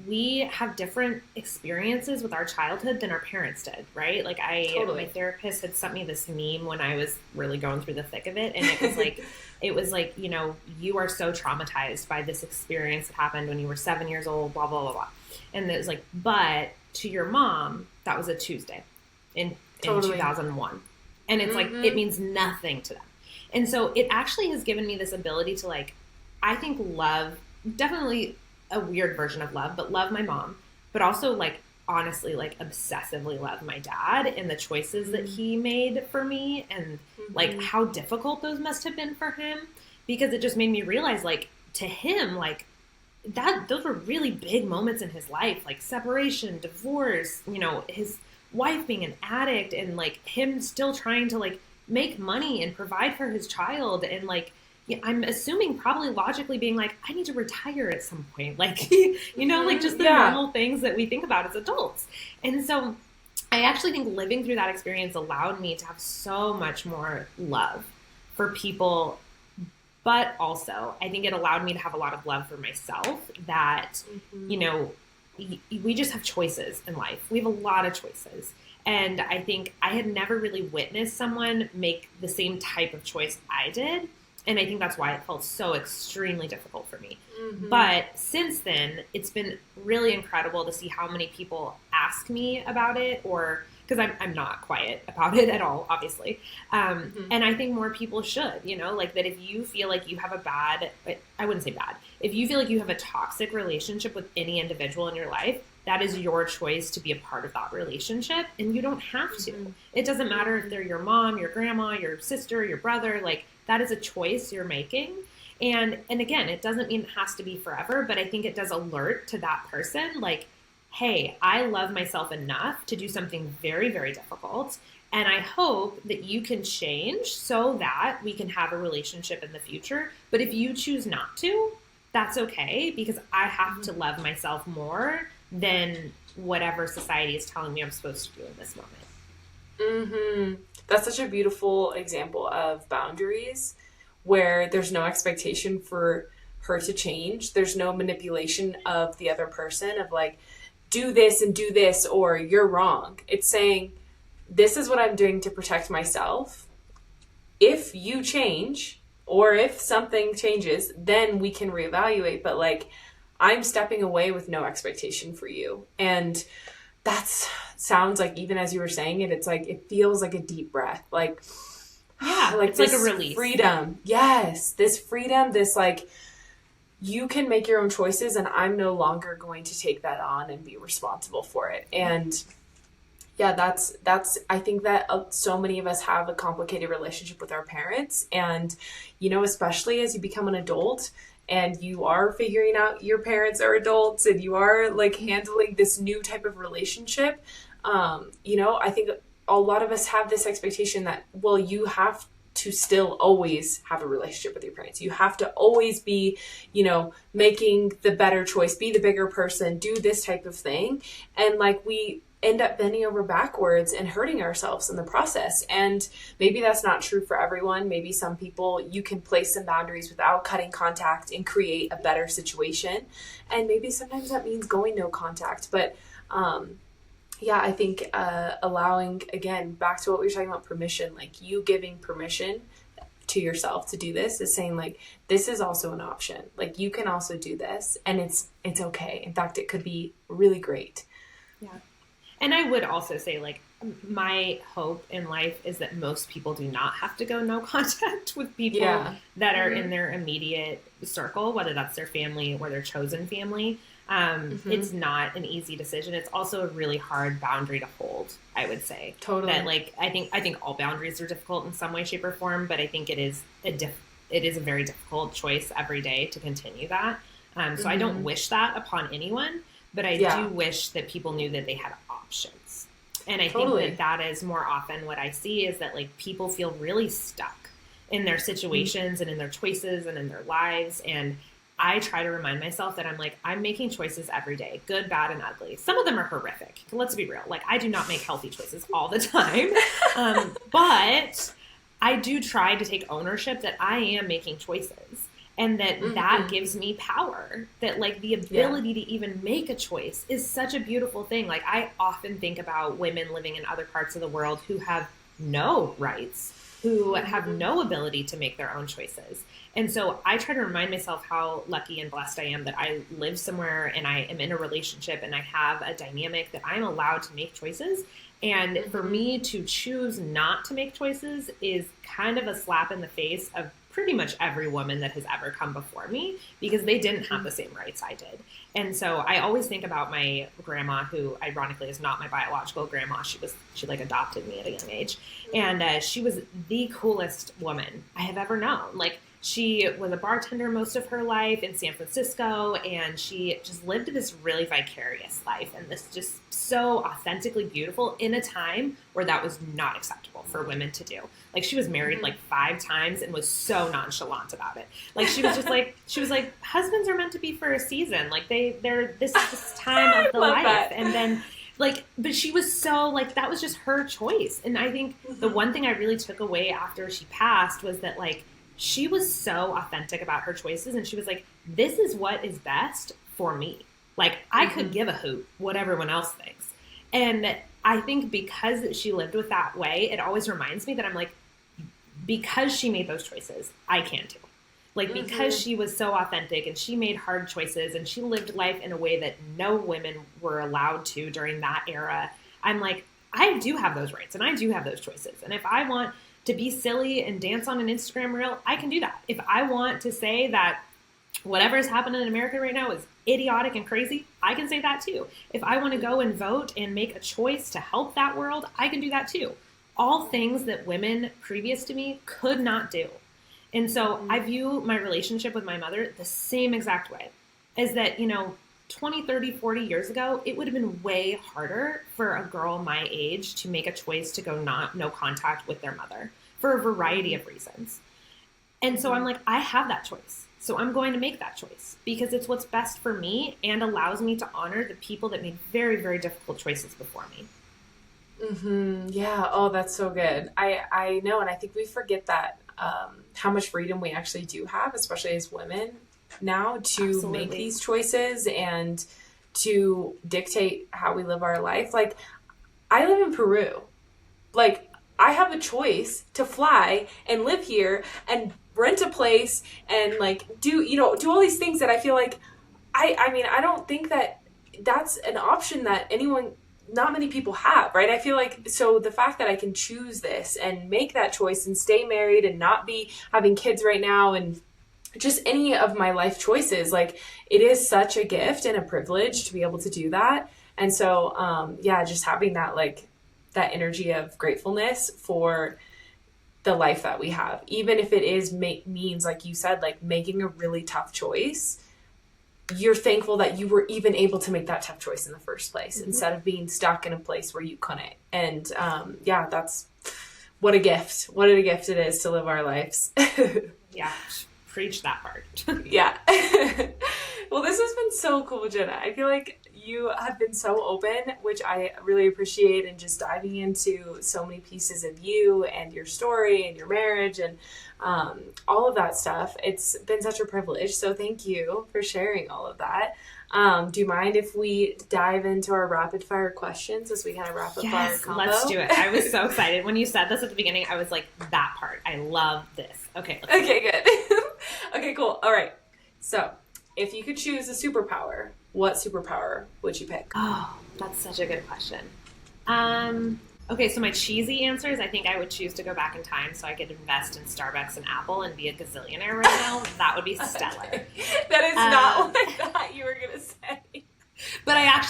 we have different experiences with our childhood than our parents did, right? Like my therapist had sent me this meme when I was really going through the thick of it. And it was like, you know, you are so traumatized by this experience that happened when you were 7 years old, blah, blah, blah, blah. And it was like, but to your mom, that was a Tuesday in 2001. And it's like, it means nothing to them. And so it actually has given me this ability to, like, I think love, definitely a weird version of love, but love my mom, but also, like, honestly, like, obsessively love my dad and the choices that he made for me, and like how difficult those must have been for him, because it just made me realize, like, to him, like, that those were really big moments in his life, like separation, divorce, you know, his wife being an addict, and like him still trying to like make money and provide for his child, and like, I'm assuming probably logically being like, I need to retire at some point. Like, you know, like just the normal things that we think about as adults. And so I actually think living through that experience allowed me to have so much more love for people. But also, I think it allowed me to have a lot of love for myself, that, you know, we just have choices in life. We have a lot of choices. And I think I had never really witnessed someone make the same type of choice I did. And I think that's why it felt so extremely difficult for me. But since then, it's been really incredible to see how many people ask me about it, or because I'm not quiet about it at all, obviously. And I think more people should, you know, like that if you feel like you have a bad, I wouldn't say bad, if you feel like you have a toxic relationship with any individual in your life, that is your choice to be a part of that relationship, and you don't have to. It doesn't matter if they're your mom, your grandma, your sister, your brother, like that is a choice you're making. And again, it doesn't mean it has to be forever, but I think it does alert to that person, like, hey, I love myself enough to do something very, very difficult. And I hope that you can change so that we can have a relationship in the future. But if you choose not to, that's okay, because I have to love myself more than whatever society is telling me I'm supposed to do in this moment. That's such a beautiful example of boundaries where there's no expectation for her to change. There's no manipulation of the other person of like, do this and do this, or you're wrong. It's saying, this is what I'm doing to protect myself. If you change, or if something changes, then we can reevaluate. But like, I'm stepping away with no expectation for you. And that's sounds like, even as you were saying it, it's like, it feels like a deep breath. Like, yeah, like it's like a release. Freedom. Yes. This freedom, this like, you can make your own choices and I'm no longer going to take that on and be responsible for it. And yeah, that's, I think that so many of us have a complicated relationship with our parents. And, you know, especially as you become an adult and you are figuring out your parents are adults and you are like handling this new type of relationship, you know, I think a lot of us have this expectation that, well, you have to still always have a relationship with your parents. You have to always be, you know, making the better choice, be the bigger person, do this type of thing. And like, we end up bending over backwards and hurting ourselves in the process. And maybe that's not true for everyone. Maybe some people, you can place some boundaries without cutting contact and create a better situation. And maybe sometimes that means going no contact. But yeah, I think allowing, again, back to what we were talking about, permission, like you giving permission to yourself to do this is saying like, this is also an option. Like you can also do this and it's okay. In fact, it could be really great. Yeah. And I would also say, like, my hope in life is that most people do not have to go no contact with people that are in their immediate circle, whether that's their family or their chosen family. It's not an easy decision. It's also a really hard boundary to hold, I would say. Totally. That, like, I think all boundaries are difficult in some way, shape, or form, but I think it is a very difficult choice every day to continue that. So I don't wish that upon anyone, but I do wish that people knew that they had options. And I think that is more often what I see is that like people feel really stuck in their situations and in their choices and in their lives. And I try to remind myself that I'm making choices every day, good, bad, and ugly. Some of them are horrific. Let's be real. Like, I do not make healthy choices all the time. But I do try to take ownership that I am making choices. And that gives me power, that like the ability to even make a choice is such a beautiful thing. Like I often think about women living in other parts of the world who have no rights, who have no ability to make their own choices. And so I try to remind myself how lucky and blessed I am that I live somewhere and I am in a relationship and I have a dynamic that I'm allowed to make choices. And for me to choose not to make choices is kind of a slap in the face of pretty much every woman that has ever come before me, because they didn't have the same rights I did. And so I always think about my grandma, who ironically is not my biological grandma. She like adopted me at a young age. And she was the coolest woman I have ever known. Like, she was a bartender most of her life in San Francisco, and she just lived this really vicarious life and this just so authentically beautiful in a time where that was not acceptable for women to do. Like, she was married like 5 times and was so nonchalant about it. Like, she was just like, husbands are meant to be for a season. Like, this is this time of the life. That. And then like, but she was so like, that was just her choice. And I think the one thing I really took away after she passed was that like, she was so authentic about her choices, and she was like, this is what is best for me. Like, I could give a hoot what everyone else thinks. And I think because she lived with that way, it always reminds me that I'm like, because she made those choices, I can too. Like, because she was so authentic and she made hard choices and she lived life in a way that no women were allowed to during that era, I'm like, I do have those rights and I do have those choices. And if I want to be silly and dance on an Instagram reel, I can do that. If I want to say that whatever is happening in America right now is idiotic and crazy, I can say that too. If I want to go and vote and make a choice to help that world, I can do that too. All things that women previous to me could not do. And so I view my relationship with my mother the same exact way. Is that, 20, 30, 40 years ago, it would have been way harder for a girl my age to make a choice to go no contact with their mother for a variety of reasons. And so I'm like, I have that choice. So I'm going to make that choice because it's what's best for me and allows me to honor the people that made very, very difficult choices before me. Yeah. Oh, that's so good. I know. And I think we forget that, how much freedom we actually do have, especially as women now, to make these choices and to dictate how we live our life. Like, I live in Peru. Like, I have a choice to fly and live here and rent a place and like do all these things that I feel like I mean, I don't think that that's an option that not many people have, right? I feel like, so the fact that I can choose this and make that choice and stay married and not be having kids right now and just any of my life choices, like, it is such a gift and a privilege to be able to do that. And so, just having that, like, that energy of gratefulness for the life that we have, even if it is means, like you said, like making a really tough choice, you're thankful that you were even able to make that tough choice in the first place instead of being stuck in a place where you couldn't. And, that's what a gift. What a gift it is to live our lives. Yeah. Preach that part. Yeah. Well, this has been so cool, Jenna. I feel like you have been so open, which I really appreciate, and just diving into so many pieces of you and your story and your marriage and all of that stuff. It's been such a privilege. So thank you for sharing all of that. Do you mind if we dive into our rapid fire questions as we kind of wrap up our combo? Let's do it. I was so excited. When you said this at the beginning, I was like, that part. I love this. Okay. Okay, good. Okay, cool. All right. So if you could choose a superpower, what superpower would you pick? Oh, that's such a good question. Okay, so my cheesy answer is I think I would choose to go back in time so I could invest in Starbucks and Apple and be a gazillionaire right now. That would be stellar. That is not what I thought you were going to say. But I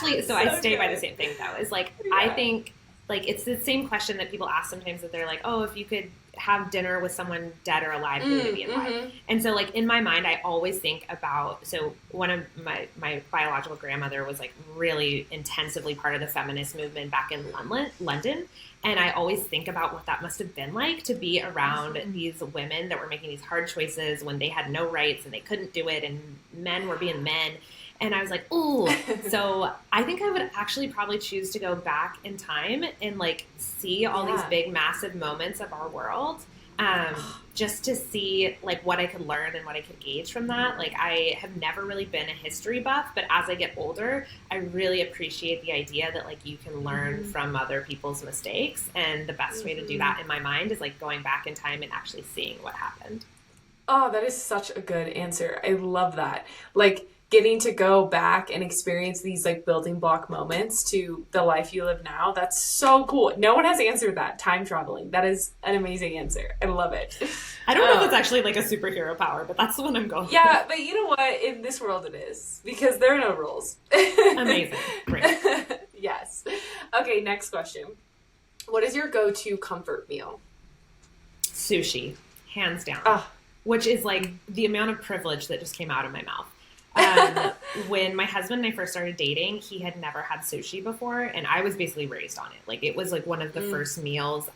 stay by the same thing, though. Is like, yeah. I think, like, it's the same question that people ask sometimes, that they're like, oh, if you could have dinner with someone dead or alive, who would it be and why? And so, like, in my mind, I always think about, so one of my biological grandmother was, like, really intensively part of the feminist movement back in London. And I always think about what that must have been like to be around these women that were making these hard choices when they had no rights and they couldn't do it and men were being men. And I was like, ooh. So I think I would actually probably choose to go back in time and, like, see all these big, massive moments of our world, just to see, like, what I could learn and what I could gauge from that. Like, I have never really been a history buff, but as I get older, I really appreciate the idea that, like, you can learn from other people's mistakes. And the best way to do that in my mind is, like, going back in time and actually seeing what happened. Oh, that is such a good answer. I love that. Like, getting to go back and experience these, like, building block moments to the life you live now. That's so cool. No one has answered that. Time traveling. That is an amazing answer. I love it. I don't know if it's actually, like, a superhero power, but that's the one I'm going with. Yeah, but you know what? In this world it is. Because there are no rules. Amazing. Great. Yes. Okay, next question. What is your go-to comfort meal? Sushi. Hands down. Which is, like, the amount of privilege that just came out of my mouth. When my husband and I first started dating, he had never had sushi before, and I was basically raised on it. Like, it was, like, one of the first meals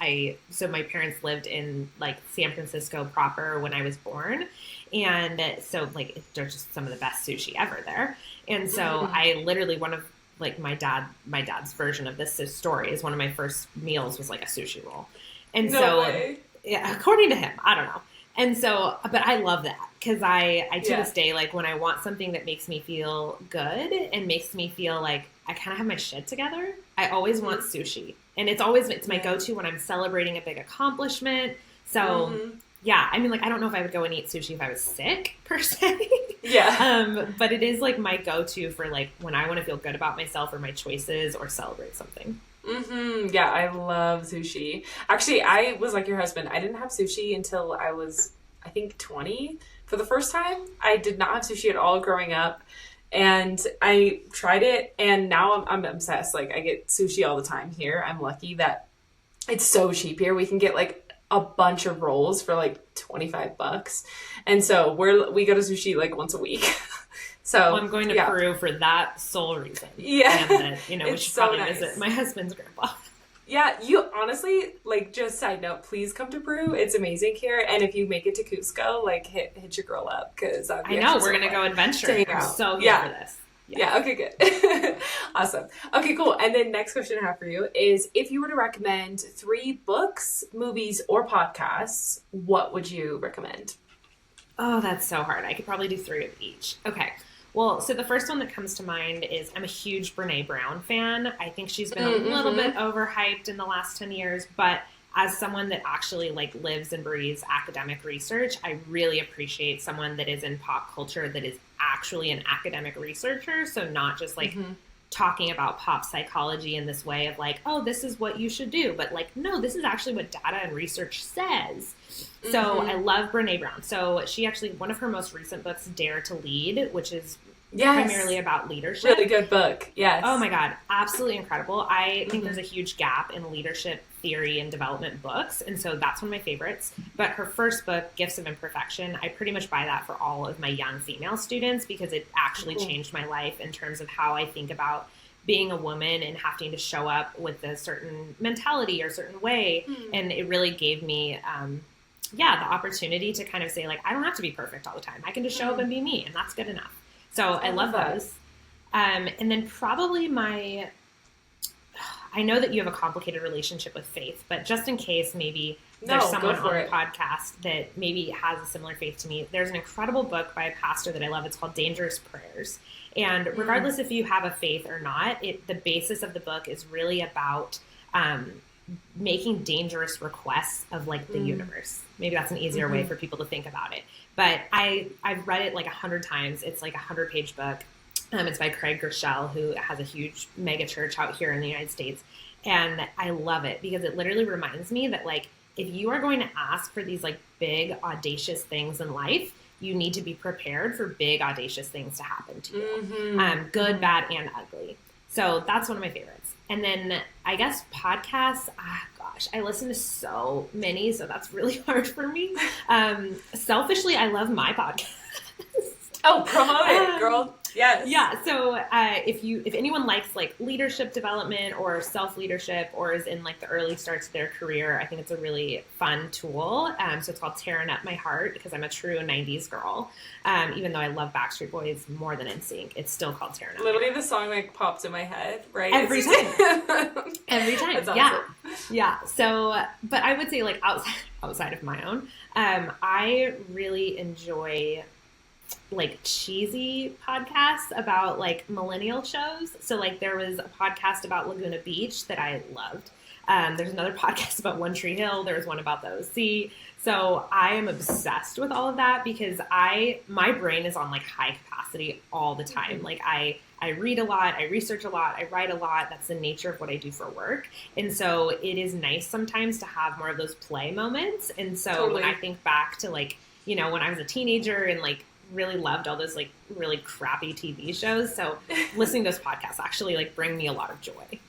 so my parents lived in, like, San Francisco proper when I was born, and so, like, there's just some of the best sushi ever there. And so I literally, one of, like, my dad's version of this story is one of my first meals was, like, a sushi roll. And no way. Yeah, according to him, I don't know. And so, but I love that because I to this day, like, when I want something that makes me feel good and makes me feel like I kind of have my shit together, I always want sushi. And it's my go-to when I'm celebrating a big accomplishment. So, yeah, I mean, like, I don't know if I would go and eat sushi if I was sick, per se. Yeah. But it is, like, my go-to for, like, when I want to feel good about myself or my choices or celebrate something. Yeah, I love sushi. Actually, I was like your husband. I didn't have sushi until I was, I think, 20 for the first time. I did not have sushi at all growing up. And I tried it, and now I'm obsessed. Like, I get sushi all the time here. I'm lucky that it's so cheap here. We can get like a bunch of rolls for like $25. And so we go to sushi like once a week. So well, I'm going to Peru for that sole reason. Yeah. And we it's should so probably nice. visit my husband's grandpa. Yeah, you honestly, like, just side note, please come to Peru. It's amazing here. And if you make it to Cusco, like, hit your girl up, because I know, we're going to go adventuring. I'm so here for this. Yeah, okay, good. Awesome. Okay, cool. And then next question I have for you is, if you were to recommend 3 books, movies, or podcasts, what would you recommend? Oh, that's so hard. I could probably do 3 of each. Okay. Well, so the first one that comes to mind is I'm a huge Brene Brown fan. I think she's been a little bit overhyped in the last 10 years, but as someone that actually like lives and breathes academic research, I really appreciate someone that is in pop culture that is actually an academic researcher. So not just like talking about pop psychology in this way of like, oh, this is what you should do. But like, no, this is actually what data and research says. So I love Brene Brown. So she actually, one of her most recent books, Dare to Lead, which is primarily about leadership. Really good book. Yes. Oh my God. Absolutely incredible. I think there's a huge gap in leadership theory and development books. And so that's one of my favorites. But her first book, Gifts of Imperfection, I pretty much buy that for all of my young female students because it actually changed my life in terms of how I think about being a woman and having to show up with a certain mentality or certain way. And it really gave me, the opportunity to kind of say, like, I don't have to be perfect all the time. I can just show up and be me, and that's good enough. So I love those. And then probably I know that you have a complicated relationship with faith, but just in case maybe there's someone on the podcast that maybe has a similar faith to me, there's an incredible book by a pastor that I love. It's called Dangerous Prayers. And regardless if you have a faith or not, the basis of the book is really about making dangerous requests of like the universe. Maybe that's an easier way for people to think about it. But I've read it like 100 times. It's like a 100-page book. It's by Craig Gershell, who has a huge mega church out here in the United States. And I love it because it literally reminds me that like, if you are going to ask for these like big audacious things in life, you need to be prepared for big audacious things to happen to you. Good, bad, and ugly. So that's one of my favorites. And then I guess podcasts, I listen to so many, so that's really hard for me. Selfishly, I love my podcast. Oh, promote it, girl. Yes. Yeah. So if anyone likes like leadership development or self-leadership or is in like the early starts of their career, I think it's a really fun tool. So it's called Tearing Up My Heart because I'm a true 90s girl. Even though I love Backstreet Boys more than NSYNC, it's still called Tearing Up. Literally the song like pops in my head, right? Every time. Every time. That's awesome. Yeah. Yeah. So, but I would say like outside of my own, I really enjoy like cheesy podcasts about like millennial shows. So like there was a podcast about Laguna Beach that I loved. There's another podcast about One Tree Hill. There's one about the OC. So I am obsessed with all of that because my brain is on like high capacity all the time. Like I read a lot, I research a lot, I write a lot. That's the nature of what I do for work. And so it is nice sometimes to have more of those play moments. And so when I think back to like, you know, when I was a teenager and like really loved all those like really crappy TV shows. So listening to those podcasts actually like bring me a lot of joy.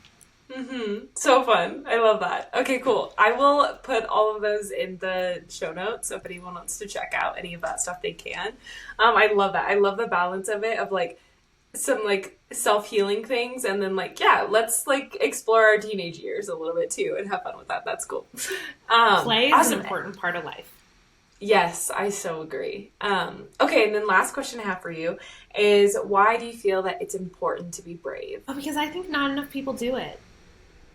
So fun. I love that. Okay, cool. I will put all of those in the show notes. So if anyone wants to check out any of that stuff, they can. I love that. I love the balance of it of like some like self-healing things. And then like, yeah, let's like explore our teenage years a little bit too and have fun with that. That's cool. Play is an important part of life. Yes, I so agree. Okay, and then last question I have for you is why do you feel that it's important to be brave? Oh, because I think not enough people do it.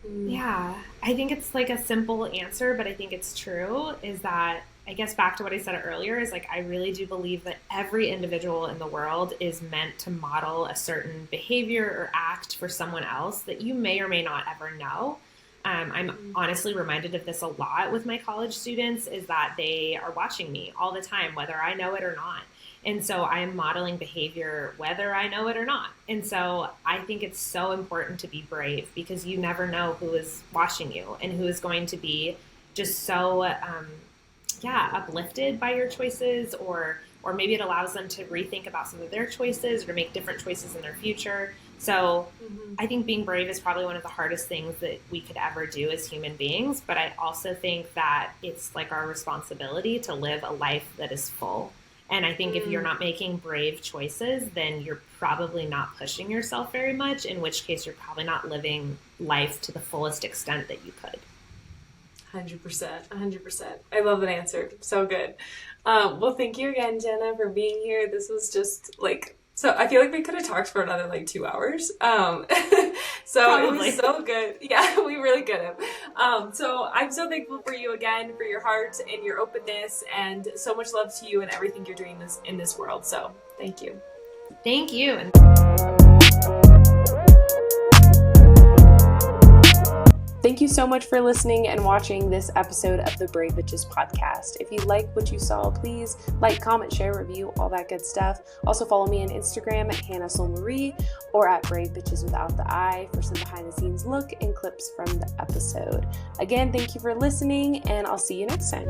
Yeah, I think it's like a simple answer, but I think it's true, is that I guess back to what I said earlier is like I really do believe that every individual in the world is meant to model a certain behavior or act for someone else that you may or may not ever know. I'm honestly reminded of this a lot with my college students is that they are watching me all the time, whether I know it or not. And so I am modeling behavior whether I know it or not. And so I think it's so important to be brave because you never know who is watching you and who is going to be just so, uplifted by your choices, or maybe it allows them to rethink about some of their choices or make different choices in their future. So I think being brave is probably one of the hardest things that we could ever do as human beings. But I also think that it's like our responsibility to live a life that is full. And I think if you're not making brave choices, then you're probably not pushing yourself very much, in which case you're probably not living life to the fullest extent that you could. 100%. I love that answer. So good. Well, thank you again, Jenna, for being here. This was just so I feel like we could have talked for another 2 hours. So Probably. It was so good. Yeah, we really could have. So I'm so thankful for you again, for your heart and your openness, and so much love to you and everything you're doing in this world. So thank you. Thank you. Thank you so much for listening and watching this episode of the Brave Btches Podcast. If you like what you saw, please like, comment, share, review, all that good stuff. Also follow me on Instagram at HannahSoulMarie or at Brave Btches without the I for some behind the scenes look and clips from the episode. Again, thank you for listening, and I'll see you next time.